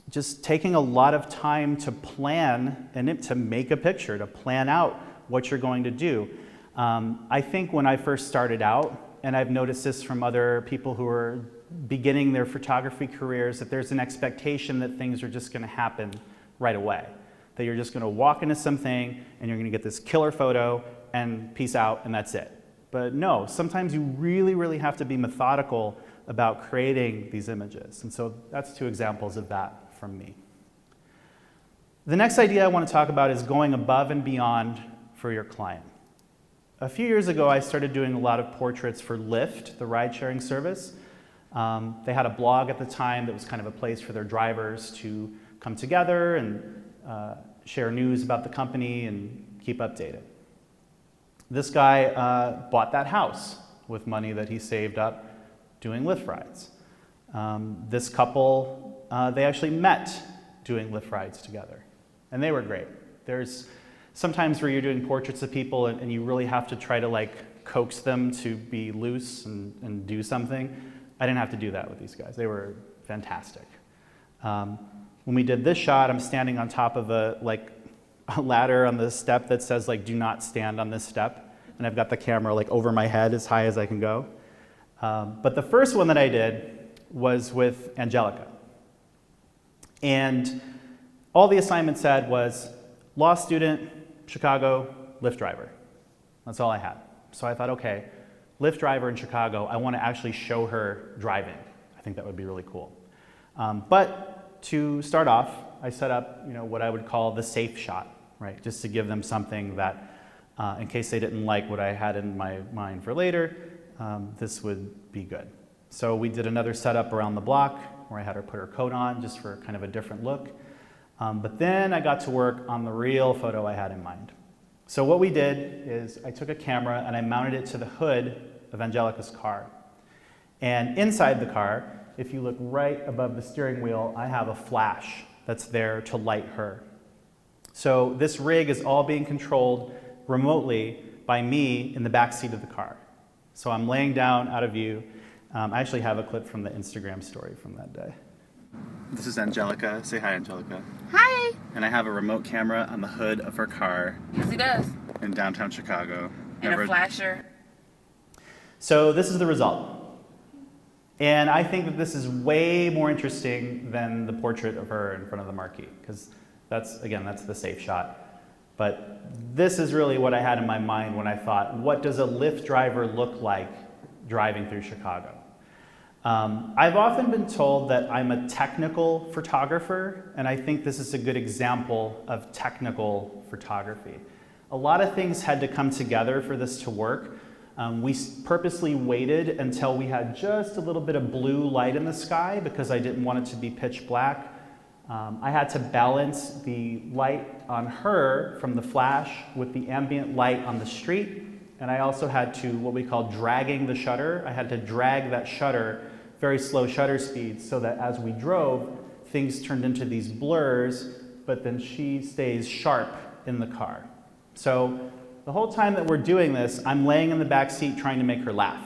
just taking a lot of time to plan and to make a picture, to plan out what you're going to do. I think when I first started out, and I've noticed this from other people who are beginning their photography careers, that there's an expectation that things are just going to happen right away. That you're just going to walk into something and you're going to get this killer photo and peace out and that's it. But no, sometimes you really, really have to be methodical about creating these images. And so that's 2 examples of that from me. The next idea I want to talk about is going above and beyond for your client. A few years ago, I started doing a lot of portraits for Lyft, the ride-sharing service. They had a blog at the time that was kind of a place for their drivers to come together and share news about the company and keep updated. This guy bought that house with money that he saved up doing Lyft rides. This couple, they actually met doing Lyft rides together, and they were great. There's sometimes where you're doing portraits of people and you really have to try to like coax them to be loose and do something. I didn't have to do that with these guys. They were fantastic. When we did this shot, I'm standing on top of a ladder on the step that says like, do not stand on this step. And I've got the camera like over my head as high as I can go. But the first one that I did was with Angelica. And all the assignment said was law student, Chicago, Lyft driver. That's all I had. So I thought, okay, Lyft driver in Chicago, I want to actually show her driving. I think that would be really cool. But to start off, I set up what I would call the safe shot, right? Just to give them something that, in case they didn't like what I had in my mind for later, this would be good. So we did another setup around the block where I had her put her coat on just for kind of a different look. But then I got to work on the real photo I had in mind. So what we did is I took a camera and I mounted it to the hood of Angelica's car. And inside the car, if you look right above the steering wheel, I have a flash that's there to light her. So this rig is all being controlled remotely by me in the back seat of the car. So I'm laying down out of view. I actually have a clip from the Instagram story from that day. This is Angelica. Say hi, Angelica. Hi! And I have a remote camera on the hood of her car. Yes, he does. In downtown Chicago. And a flasher. So this is the result. And I think that this is way more interesting than the portrait of her in front of the marquee, because that's the safe shot. But this is really what I had in my mind when I thought, what does a Lyft driver look like driving through Chicago? I've often been told that I'm a technical photographer, and I think this is a good example of technical photography. A lot of things had to come together for this to work. We purposely waited until we had just a little bit of blue light in the sky because I didn't want it to be pitch black. I had to balance the light on her from the flash with the ambient light on the street, and I also had to, what we call dragging the shutter. I had to drag that shutter, very slow shutter speed, so that as we drove, things turned into these blurs, but then she stays sharp in the car. So the whole time that we're doing this, I'm laying in the back seat trying to make her laugh.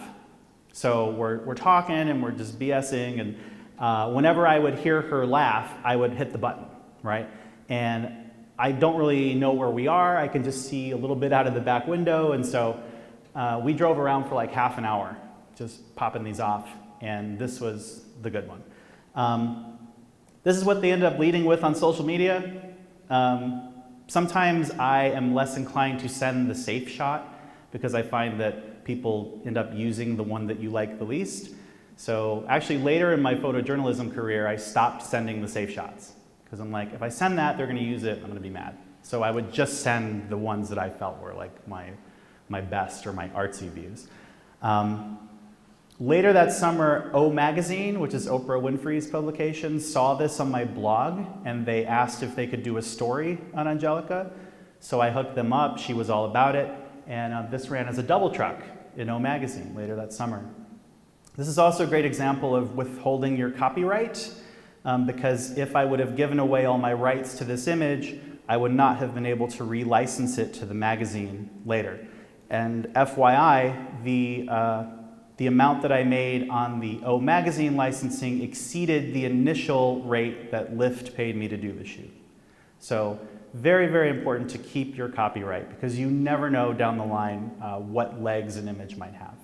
So we're talking and we're just BSing, and whenever I would hear her laugh, I would hit the button, right? And I don't really know where we are. I can just see a little bit out of the back window, and so we drove around for like half an hour, just popping these off, and this was the good one. This is what they ended up leading with on social media. Sometimes I am less inclined to send the safe shot because I find that people end up using the one that you like the least. So actually later in my photojournalism career, I stopped sending the safe shots because I'm like, if I send that, they're going to use it, I'm going to be mad. So I would just send the ones that I felt were like my best or my artsy views. Later that summer, O Magazine, which is Oprah Winfrey's publication, saw this on my blog, and they asked if they could do a story on Angelica. So I hooked them up, she was all about it, and this ran as a double truck in O Magazine later that summer. This is also a great example of withholding your copyright, because if I would have given away all my rights to this image, I would not have been able to relicense it to the magazine later. And FYI, the amount that I made on the O Magazine licensing exceeded the initial rate that Lyft paid me to do the shoot. So very, very important to keep your copyright because you never know down the line what legs an image might have.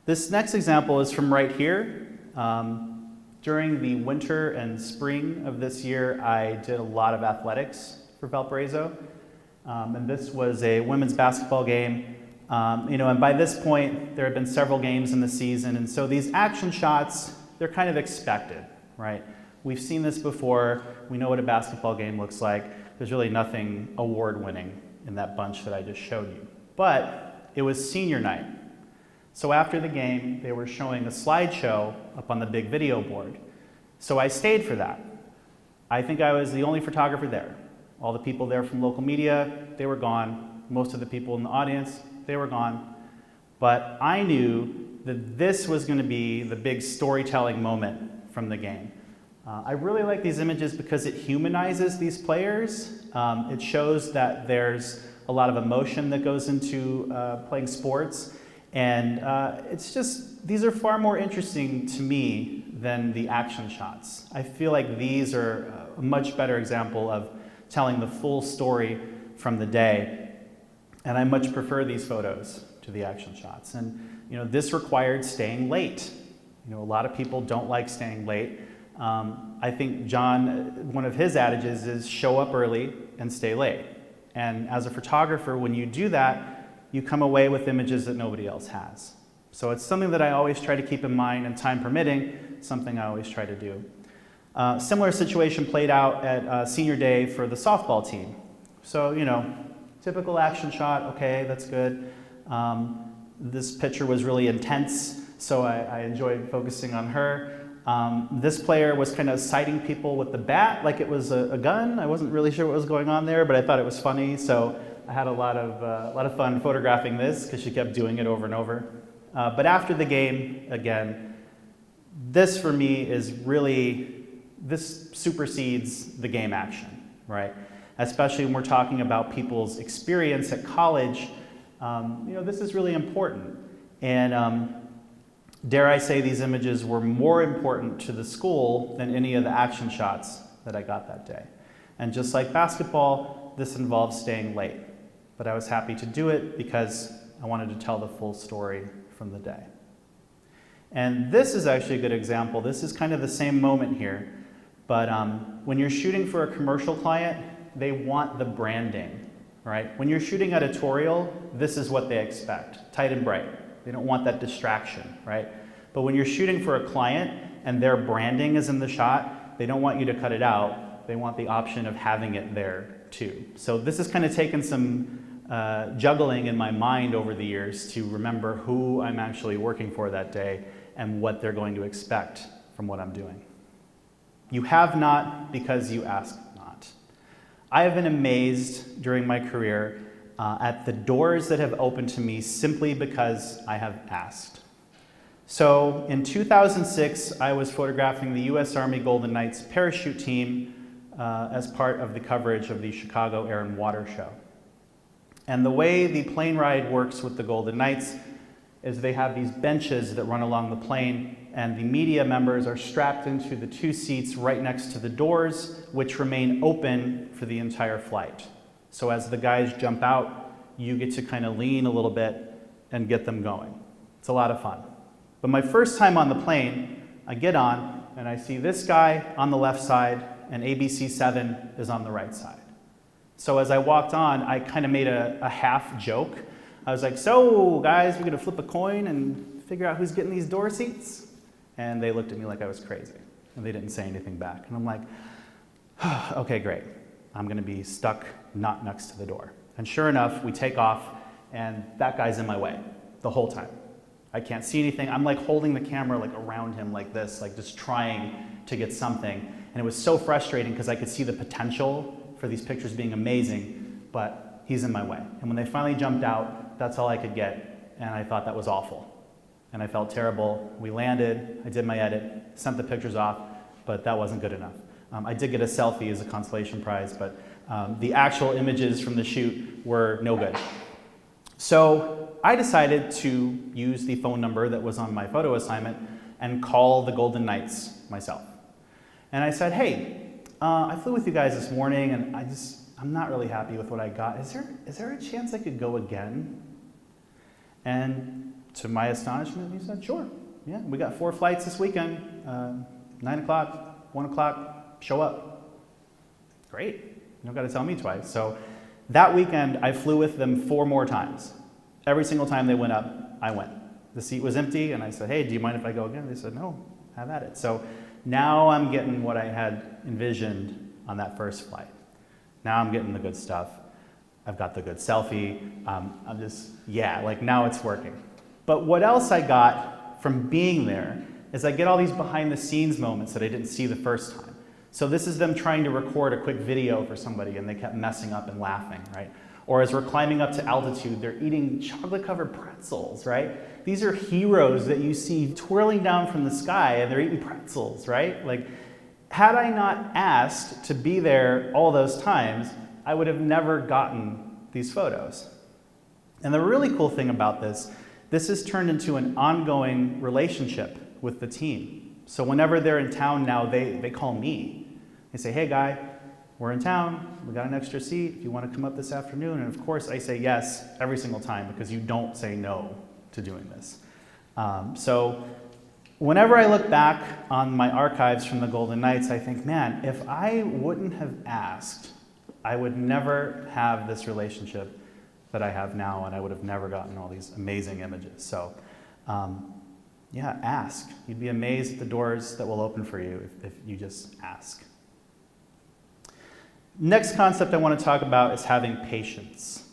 This next example is from right here. During the winter and spring of this year, I did a lot of athletics for Valparaiso. And this was a women's basketball game. And by this point, there had been several games in the season, and so these action shots, they're kind of expected, right? We've seen this before. We know what a basketball game looks like. There's really nothing award-winning in that bunch that I just showed you. But it was senior night. So after the game, they were showing a slideshow up on the big video board. So I stayed for that. I think I was the only photographer there. All the people there from local media, they were gone. Most of the people in the audience, they were gone. But I knew that this was going to be the big storytelling moment from the game. I really like these images because it humanizes these players. It shows that there's a lot of emotion that goes into playing sports. And it's just, these are far more interesting to me than the action shots. I feel like these are a much better example of telling the full story from the day. And I much prefer these photos to the action shots. And this required staying late. A lot of people don't like staying late. I think John, one of his adages is show up early and stay late. And as a photographer, when you do that, you come away with images that nobody else has. So it's something that I always try to keep in mind, and time permitting, something I always try to do. Similar situation played out at senior day for the softball team. So, typical action shot, okay, that's good. This picture was really intense, so I enjoyed focusing on her. This player was kind of sighting people with the bat like it was a gun. I wasn't really sure what was going on there, but I thought it was funny, so I had a lot of fun photographing this because she kept doing it over and over. But after the game, again, this for me is really, this supersedes the game action, right? Especially when we're talking about people's experience at college, this is really important. And dare I say these images were more important to the school than any of the action shots that I got that day. And just like basketball, this involves staying late. But I was happy to do it because I wanted to tell the full story from the day. And this is actually a good example. This is kind of the same moment here, but when you're shooting for a commercial client, they want the branding, right? When you're shooting editorial, this is what they expect, tight and bright. They don't want that distraction, right? But when you're shooting for a client and their branding is in the shot, they don't want you to cut it out. They want the option of having it there too. So this has kind of taken some juggling in my mind over the years to remember who I'm actually working for that day and what they're going to expect from what I'm doing. You have not because you ask not. I have been amazed during my career at the doors that have opened to me simply because I have asked. So in 2006, I was photographing the U.S. Army Golden Knights parachute team as part of the coverage of the Chicago Air and Water Show. And the way the plane ride works with the Golden Knights is they have these benches that run along the plane, and the media members are strapped into the two seats right next to the doors, which remain open for the entire flight. So as the guys jump out, you get to kind of lean a little bit and get them going. It's a lot of fun. But my first time on the plane, I get on and I see this guy on the left side and ABC 7 is on the right side. So as I walked on, I kind of made a half joke. I was like, so guys, we're gonna flip a coin and figure out who's getting these door seats? And they looked at me like I was crazy, and they didn't say anything back. And I'm like, okay, great. I'm gonna be stuck not next to the door. And sure enough, we take off, and that guy's in my way the whole time. I can't see anything. I'm like holding the camera like around him like this, like just trying to get something. And it was so frustrating because I could see the potential for these pictures being amazing, but he's in my way. And when they finally jumped out, that's all I could get, and I thought that was awful. And I felt terrible. We landed, I did my edit, sent the pictures off, but that wasn't good enough. I did get a selfie as a consolation prize, but the actual images from the shoot were no good. So I decided to use the phone number that was on my photo assignment and call the Golden Knights myself. And I said, hey, I flew with you guys this morning, and I'm not really happy with what I got. Is there a chance I could go again? And to my astonishment, he said, sure. Yeah, we got 4 flights this weekend, 9 o'clock, 1 o'clock, show up. Great, you don't gotta tell me twice. So that weekend, I flew with them 4 more times. Every single time they went up, I went. The seat was empty, and I said, hey, do you mind if I go again? They said, no, have at it. So now I'm getting what I had envisioned on that first flight. Now I'm getting the good stuff. I've got the good selfie. I'm just, yeah, like now it's working. But what else I got from being there is I get all these behind the scenes moments that I didn't see the first time. So this is them trying to record a quick video for somebody and they kept messing up and laughing, right? Or as we're climbing up to altitude, they're eating chocolate-covered pretzels, right? These are heroes that you see twirling down from the sky and they're eating pretzels, right? Like, had I not asked to be there all those times, I would have never gotten these photos. And the really cool thing about this has turned into an ongoing relationship with the team. So whenever they're in town now, they call me. They say, hey, Guy, we're in town. We got an extra seat. If you want to come up this afternoon. And of course, I say yes every single time because you don't say no to doing this. So whenever I look back on my archives from the Golden Knights, I think, man, if I wouldn't have asked, I would never have this relationship that I have now, and I would have never gotten all these amazing images. So, yeah, ask. You'd be amazed at the doors that will open for you if you just ask. Next concept I want to talk about is having patience.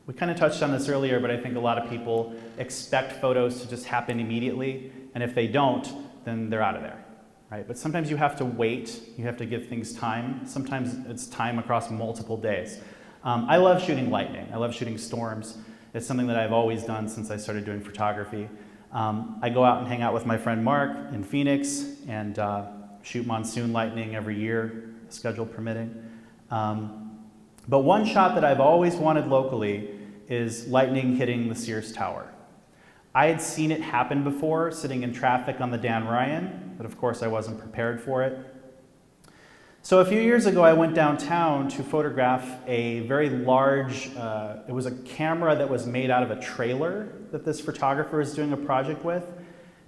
We kind of touched on this earlier, but I think a lot of people expect photos to just happen immediately, and if they don't, then they're out of there, right? But sometimes you have to wait, you have to give things time. Sometimes it's time across multiple days. I love shooting lightning. I love shooting storms. It's something that I've always done since I started doing photography. I go out and hang out with my friend Mark in Phoenix and shoot monsoon lightning every year, schedule permitting. But one shot that I've always wanted locally is lightning hitting the Sears Tower. I had seen it happen before, sitting in traffic on the Dan Ryan, but of course I wasn't prepared for it. So a few years ago, I went downtown to photograph a very large, it was a camera that was made out of a trailer that this photographer is doing a project with.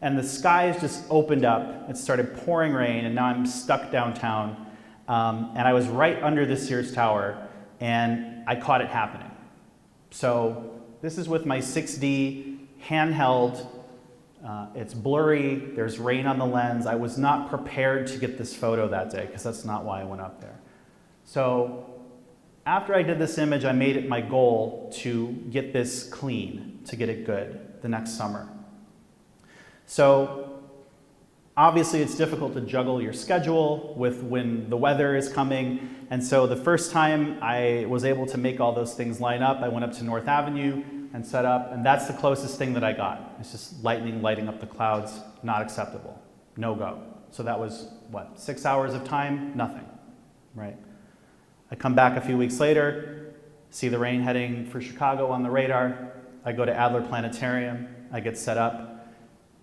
And the skies just opened up. It started pouring rain, and now I'm stuck downtown. And I was right under the Sears Tower, and I caught it happening. So this is with my 6D handheld. It's blurry, there's rain on the lens. I was not prepared to get this photo that day, because that's not why I went up there. So after I did this image, I made it my goal to get this clean, to get it good the next summer. So obviously it's difficult to juggle your schedule with when the weather is coming. And so the first time I was able to make all those things line up, I went up to North Avenue and set up, and that's the closest thing that I got. It's just lightning lighting up the clouds, not acceptable, no go. So that was, what, 6 hours of time? Nothing, right? I come back a few weeks later, see the rain heading for Chicago on the radar. I go to Adler Planetarium, I get set up,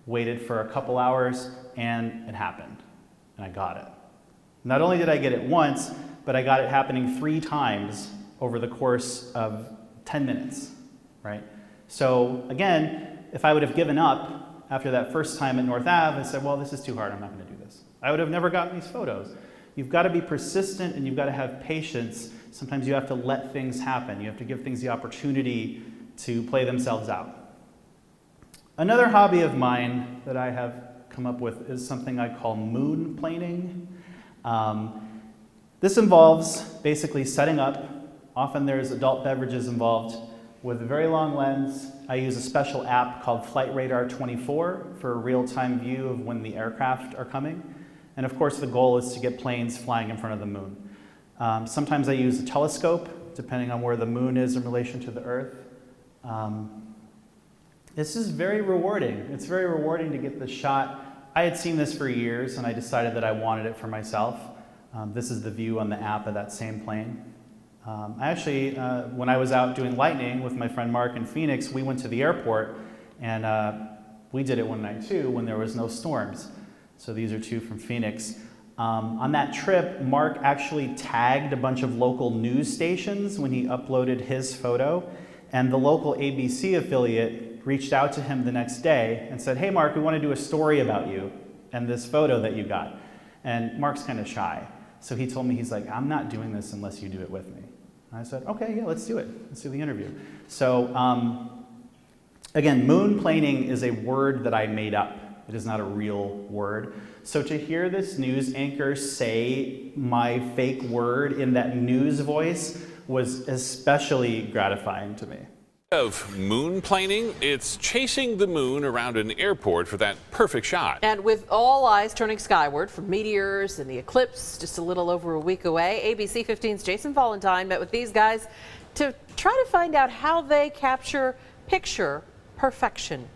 waited for a couple hours, and it happened, and I got it. Not only did I get it once, but I got it happening 3 times over the course of 10 minutes, right? So again, if I would have given up after that first time at North Ave and said, well, this is too hard, I'm not gonna do this, I would have never gotten these photos. You've got to be persistent, and you've got to have patience. Sometimes you have to let things happen. You have to give things the opportunity to play themselves out. Another hobby of mine that I have come up with is something I call moon planing. This involves basically setting up. Often there's adult beverages involved. With a very long lens, I use a special app called Flight Radar 24 for a real-time view of when the aircraft are coming. And of course, the goal is to get planes flying in front of the moon. Sometimes I use a telescope, depending on where the moon is in relation to the Earth. This is very rewarding. It's very rewarding to get the shot. I had seen this for years, and I decided that I wanted it for myself. This is the view on the app of that same plane. I actually, when I was out doing lightning with my friend Mark in Phoenix, we went to the airport, and we did it one night too when there was no storms. So these are 2 from Phoenix. On that trip, Mark actually tagged a bunch of local news stations when he uploaded his photo, and the local ABC affiliate reached out to him the next day and said, hey Mark, we want to do a story about you and this photo that you got. And Mark's kind of shy. So he told me, he's like, I'm not doing this unless you do it with me. And I said, okay, yeah, let's do it. Let's do the interview. So again, moon planing is a word that I made up. It is not a real word. So to hear this news anchor say my fake word in that news voice was especially gratifying to me. Of moon planing, it's chasing the moon around an airport for that perfect shot. And with all eyes turning skyward from meteors and the eclipse just a little over a week away, ABC 15's Jason Valentine met with these guys to try to find out how they capture picture perfection.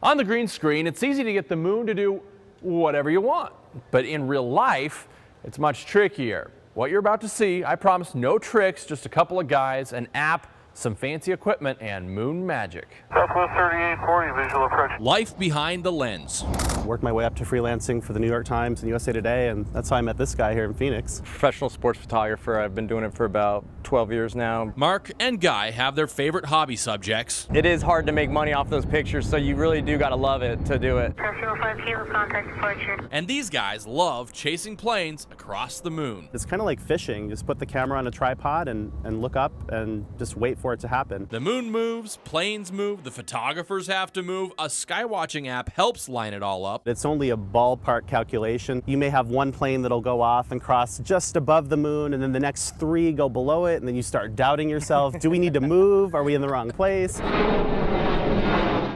On the green screen, it's easy to get the moon to do whatever you want. But in real life, it's much trickier. What you're about to see, I promise, no tricks, just a couple of guys, an app, some fancy equipment, and moon magic. Southwest 3840, visual approach. Life behind the lens. Worked my way up to freelancing for the New York Times and USA Today, and that's how I met this guy here in Phoenix. Professional sports photographer. I've been doing it for about 12 years now. Mark and Guy have their favorite hobby subjects. It is hard to make money off those pictures, so you really do gotta love it to do it. 05 Kilo, contact departure. And these guys love chasing planes across the moon. It's kind of like fishing. Just put the camera on a tripod and look up and just wait for it to happen. The moon moves, planes move, the photographers have to move. A skywatching app helps line it all up. It's only a ballpark calculation. You may have one plane that'll go off and cross just above the moon, and then the next 3 go below it, and then you start doubting yourself. Do we need to move? Are we in the wrong place?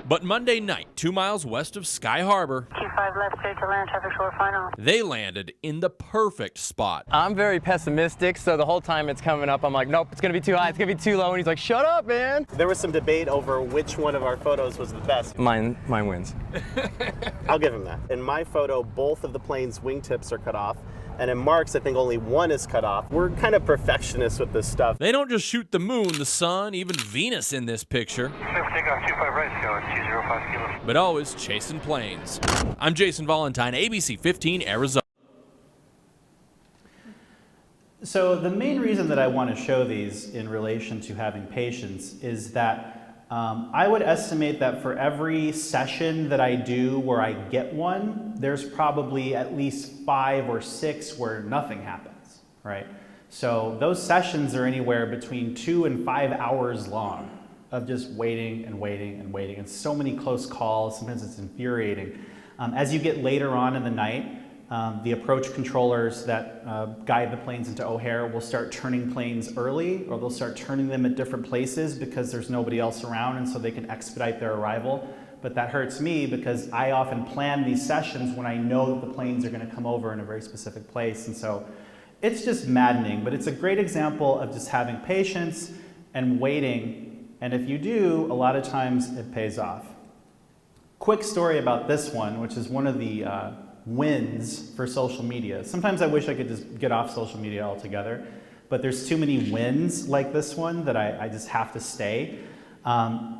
But Monday night, 2 miles west of Sky Harbor, 25 left, clear to land, traffic shore final. they landed in the perfect spot. I'm very pessimistic, so the whole time it's coming up, I'm like, nope, it's gonna be too high, it's gonna be too low, and he's like, shut up, man. There was some debate over which one of our photos was the best. Mine wins. I'll give him that. In my photo, both of the plane's wingtips are cut off, and in Mark's, I think only one is cut off. We're kind of perfectionists with this stuff. They don't just shoot the moon, the sun, even Venus in this picture, Takeoff 25 right, go 205 Kilo. but always chasing planes. I'm Jason Valentine, ABC 15, Arizona. So the main reason that I want to show these in relation to having patience is that I would estimate that for every session that I do where I get one, there's probably at least 5 or 6 where nothing happens, right? So those sessions are anywhere between 2 and 5 hours long of just waiting and waiting and waiting, and so many close calls. Sometimes it's infuriating. As you get later on in the night, the approach controllers that guide the planes into O'Hare will start turning planes early, or they'll start turning them at different places because there's nobody else around, and so they can expedite their arrival. But that hurts me because I often plan these sessions when I know that the planes are going to come over in a very specific place, and so it's just maddening. But it's a great example of just having patience and waiting, and if you do, a lot of times it pays off. Quick story about this one, which is one of the wins for social media. Sometimes I wish I could just get off social media altogether, but there's too many wins like this one that I just have to stay.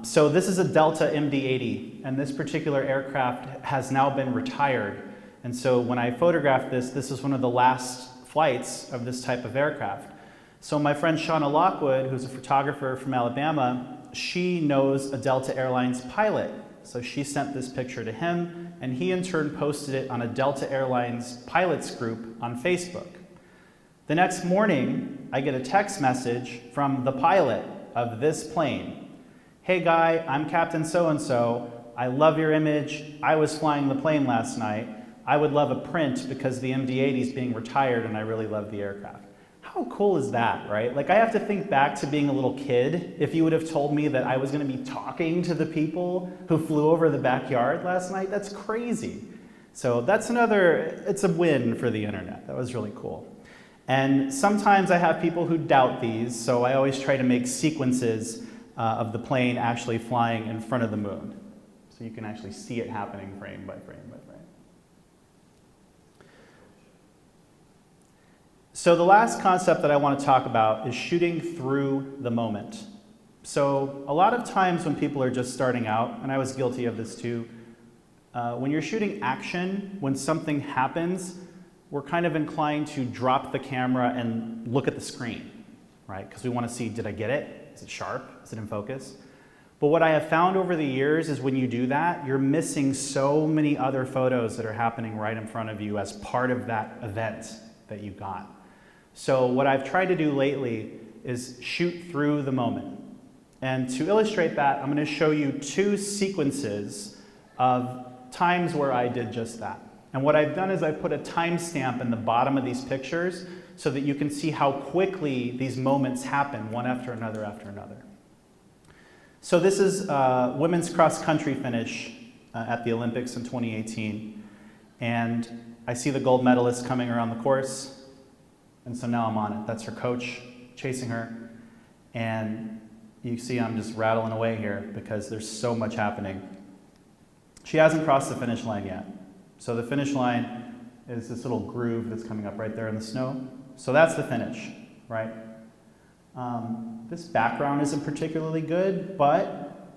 So this is a Delta MD-80, and this particular aircraft has now been retired. And so when I photographed this, this is one of the last flights of this type of aircraft. So my friend Shauna Lockwood, who's a photographer from Alabama, she knows a Delta Airlines pilot. So she sent this picture to him, and he in turn posted it on a Delta Airlines pilots group on Facebook. The next morning, I get a text message from the pilot of this plane. Hey Guy, I'm Captain so-and-so. I love your image. I was flying the plane last night. I would love a print because the MD-80 is being retired and I really love the aircraft. How cool is that, right? Like, I have to think back to being a little kid. If you would have told me that I was going to be talking to the people who flew over the backyard last night, that's crazy. So that's it's a win for the internet. That was really cool. And sometimes I have people who doubt these, so I always try to make sequences of the plane actually flying in front of the moon. So you can actually see it happening frame by frame by frame. So the last concept that I want to talk about is shooting through the moment. So a lot of times when people are just starting out, and I was guilty of this too, when you're shooting action, when something happens, we're kind of inclined to drop the camera and look at the screen, right? Because we want to see, did I get it? Is it sharp? Is it in focus? But what I have found over the years is when you do that, you're missing so many other photos that are happening right in front of you as part of that event that you got. So what I've tried to do lately is shoot through the moment. And to illustrate that, I'm going to show you 2 sequences of times where I did just that. And what I've done is I put a timestamp in the bottom of these pictures so that you can see how quickly these moments happen, one after another after another. So this is women's cross-country finish at the Olympics in 2018. And I see the gold medalist coming around the course. And so now I'm on it. That's her coach chasing her. And you see I'm just rattling away here because there's so much happening. She hasn't crossed the finish line yet. So the finish line is this little groove that's coming up right there in the snow. So that's the finish, right? This background isn't particularly good, but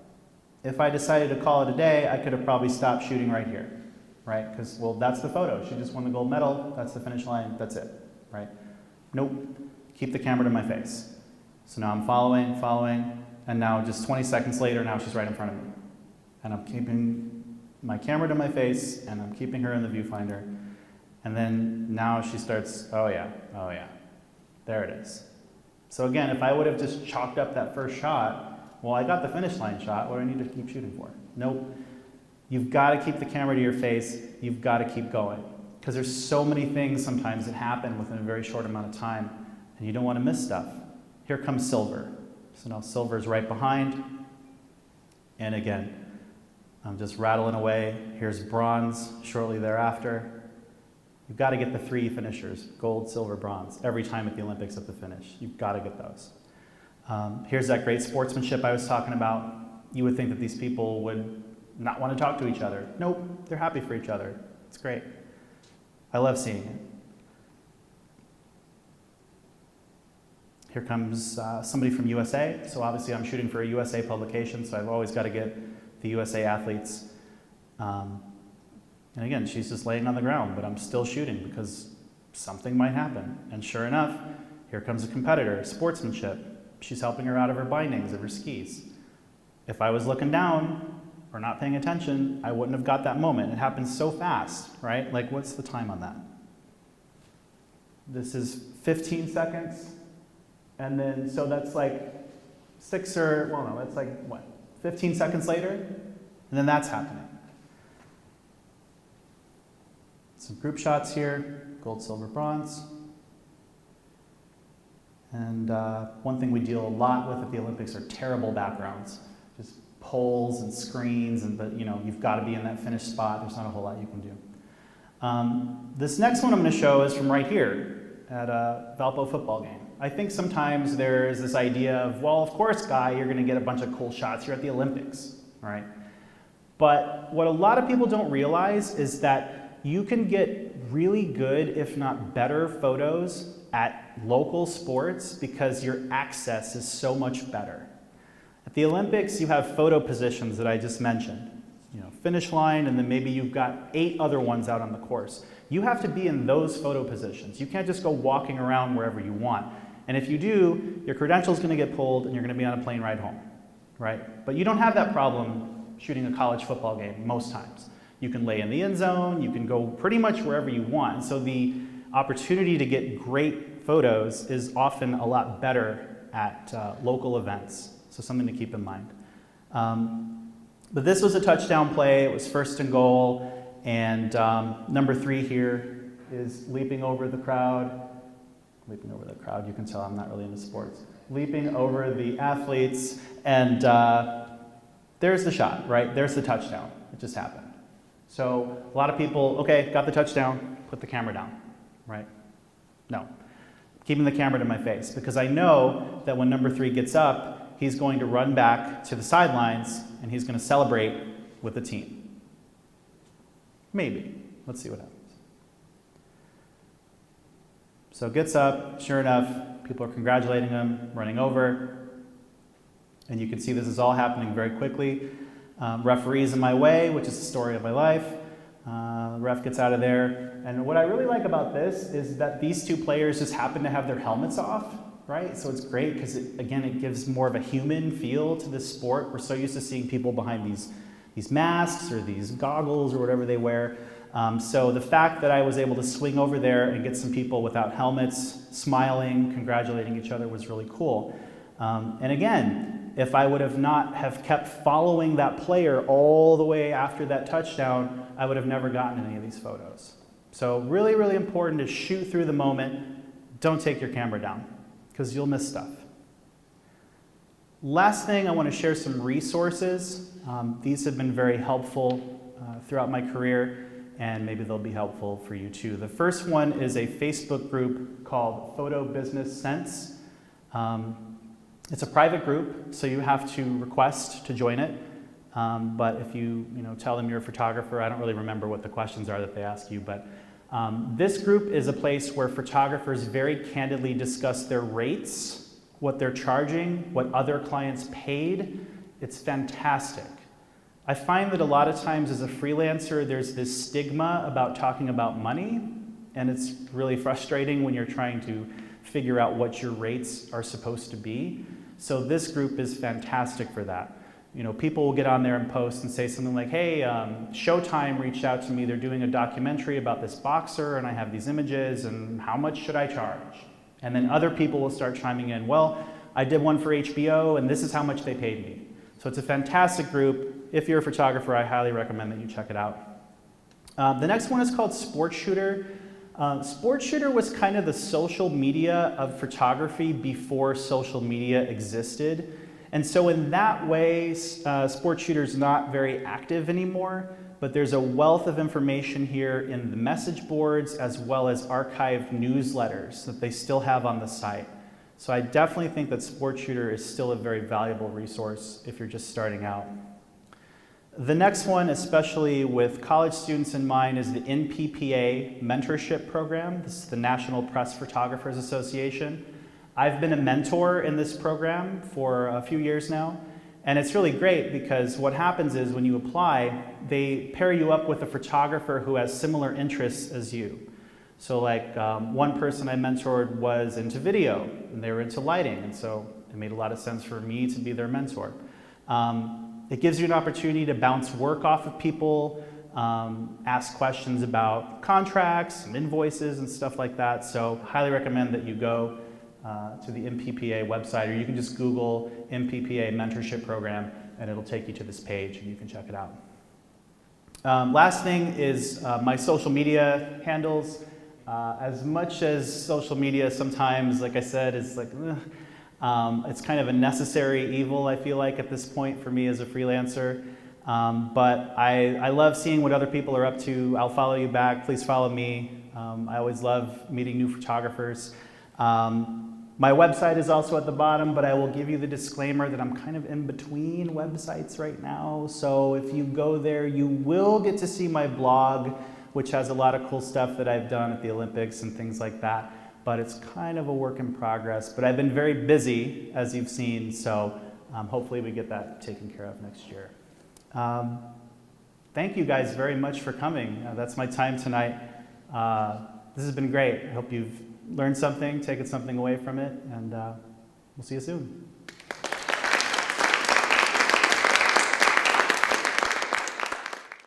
if I decided to call it a day, I could have probably stopped shooting right here, right? Because, well, that's the photo. She just won the gold medal. That's the finish line. That's it, right? Nope, keep the camera to my face. So now I'm following, and now just 20 seconds later, now she's right in front of me. And I'm keeping my camera to my face, and I'm keeping her in the viewfinder. And then now she starts, oh yeah, there it is. So again, if I would have just chalked up that first shot, well, I got the finish line shot, what do I need to keep shooting for? Nope, you've got to keep the camera to your face, you've got to keep going. Because there's so many things sometimes that happen within a very short amount of time, and you don't want to miss stuff. Here comes silver. So now silver's right behind, and again, I'm just rattling away. Here's bronze shortly thereafter. You've got to get the 3 finishers, gold, silver, bronze, every time at the Olympics at the finish. You've got to get those. Here's that great sportsmanship I was talking about. You would think that these people would not want to talk to each other. Nope, they're happy for each other. It's great. I love seeing it. Here comes somebody from USA. So obviously I'm shooting for a USA publication, so I've always got to get the USA athletes. And again, she's just laying on the ground, but I'm still shooting because something might happen. And sure enough, here comes a competitor, sportsmanship. She's helping her out of her bindings, of her skis. If I was looking down or not paying attention, I wouldn't have got that moment. It happens so fast, right? Like, what's the time on that? This is 15 seconds. And then, so that's like that's like, what, 15 seconds later? And then that's happening. Some group shots here, gold, silver, bronze. And one thing we deal a lot with at the Olympics are terrible backgrounds. Just poles and screens, but you've got to be in that finished spot. There's not a whole lot you can do. This next one I'm going to show is from right here at a Valpo football game. I think sometimes there's this idea of, well, of course, Guy, you're going to get a bunch of cool shots. You're at the Olympics, right? But what a lot of people don't realize is that you can get really good, if not better, photos at local sports because your access is so much better. At the Olympics, you have photo positions that I just mentioned. Finish line, and then maybe you've got 8 other ones out on the course. You have to be in those photo positions. You can't just go walking around wherever you want. And if you do, your credential's going to get pulled and you're going to be on a plane ride home, right? But you don't have that problem shooting a college football game most times. You can lay in the end zone, you can go pretty much wherever you want. So the opportunity to get great photos is often a lot better at local events. So something to keep in mind. But this was a touchdown play. It was 1st and goal. And number 3 here is leaping over the crowd. Leaping over the crowd, you can tell I'm not really into sports. Leaping over the athletes. And there's the shot, right? There's the touchdown. It just happened. So a lot of people, okay, got the touchdown, put the camera down, right? No. Keeping the camera to my face because I know that when number 3 gets up, he's going to run back to the sidelines and he's going to celebrate with the team. Maybe. Let's see what happens. So gets up, sure enough, people are congratulating him, running over. And you can see this is all happening very quickly. Referee's in my way, which is the story of my life. The ref gets out of there. And what I really like about this is that these 2 players just happen to have their helmets off, right? So it's great because, again, it gives more of a human feel to this sport. We're so used to seeing people behind these masks or these goggles or whatever they wear. So the fact that I was able to swing over there and get some people without helmets, smiling, congratulating each other was really cool. And again, if I would have not have kept following that player all the way after that touchdown, I would have never gotten any of these photos. So really, really important to shoot through the moment. Don't take your camera down because you'll miss stuff. Last thing, I want to share some resources. These have been very helpful throughout my career, and maybe they'll be helpful for you too. The first one is a Facebook group called Photo Business Sense. It's a private group, so you have to request to join it. But if you tell them you're a photographer, I don't really remember what the questions are that they ask you, but this group is a place where photographers very candidly discuss their rates, what they're charging, what other clients paid. It's fantastic. I find that a lot of times as a freelancer, there's this stigma about talking about money, and it's really frustrating when you're trying to figure out what your rates are supposed to be. So this group is fantastic for that. People will get on there and post and say something like, hey, Showtime reached out to me. They're doing a documentary about this boxer, and I have these images, and how much should I charge? And then other people will start chiming in, well, I did one for HBO, and this is how much they paid me. So it's a fantastic group. If you're a photographer, I highly recommend that you check it out. The next one is called Sports Shooter. Sports Shooter was kind of the social media of photography before social media existed. And so in that way, Sports Shooter's not very active anymore, but there's a wealth of information here in the message boards as well as archived newsletters that they still have on the site. So I definitely think that Sports Shooter is still a very valuable resource if you're just starting out. The next one, especially with college students in mind, is the NPPA mentorship program. This is the National Press Photographers Association. I've been a mentor in this program for a few years now, and it's really great because what happens is when you apply, they pair you up with a photographer who has similar interests as you. So like one person I mentored was into video, and they were into lighting, and so it made a lot of sense for me to be their mentor. It gives you an opportunity to bounce work off of people, ask questions about contracts and invoices and stuff like that. So highly recommend that you go to the MPPA website, or you can just Google MPPA mentorship program and it'll take you to this page and you can check it out. Last thing is my social media handles. As much as social media sometimes, like I said, is like, it's kind of a necessary evil, I feel like, at this point for me as a freelancer. But I love seeing what other people are up to. I'll follow you back. Please follow me. I always love meeting new photographers. My website is also at the bottom, but I will give you the disclaimer that I'm kind of in between websites right now. So if you go there, you will get to see my blog, which has a lot of cool stuff that I've done at the Olympics and things like that. But it's kind of a work in progress. But I've been very busy, as you've seen, so hopefully we get that taken care of next year. Thank you guys very much for coming. That's my time tonight. This has been great. I hope you've learned something, taken something away from it, and we'll see you soon.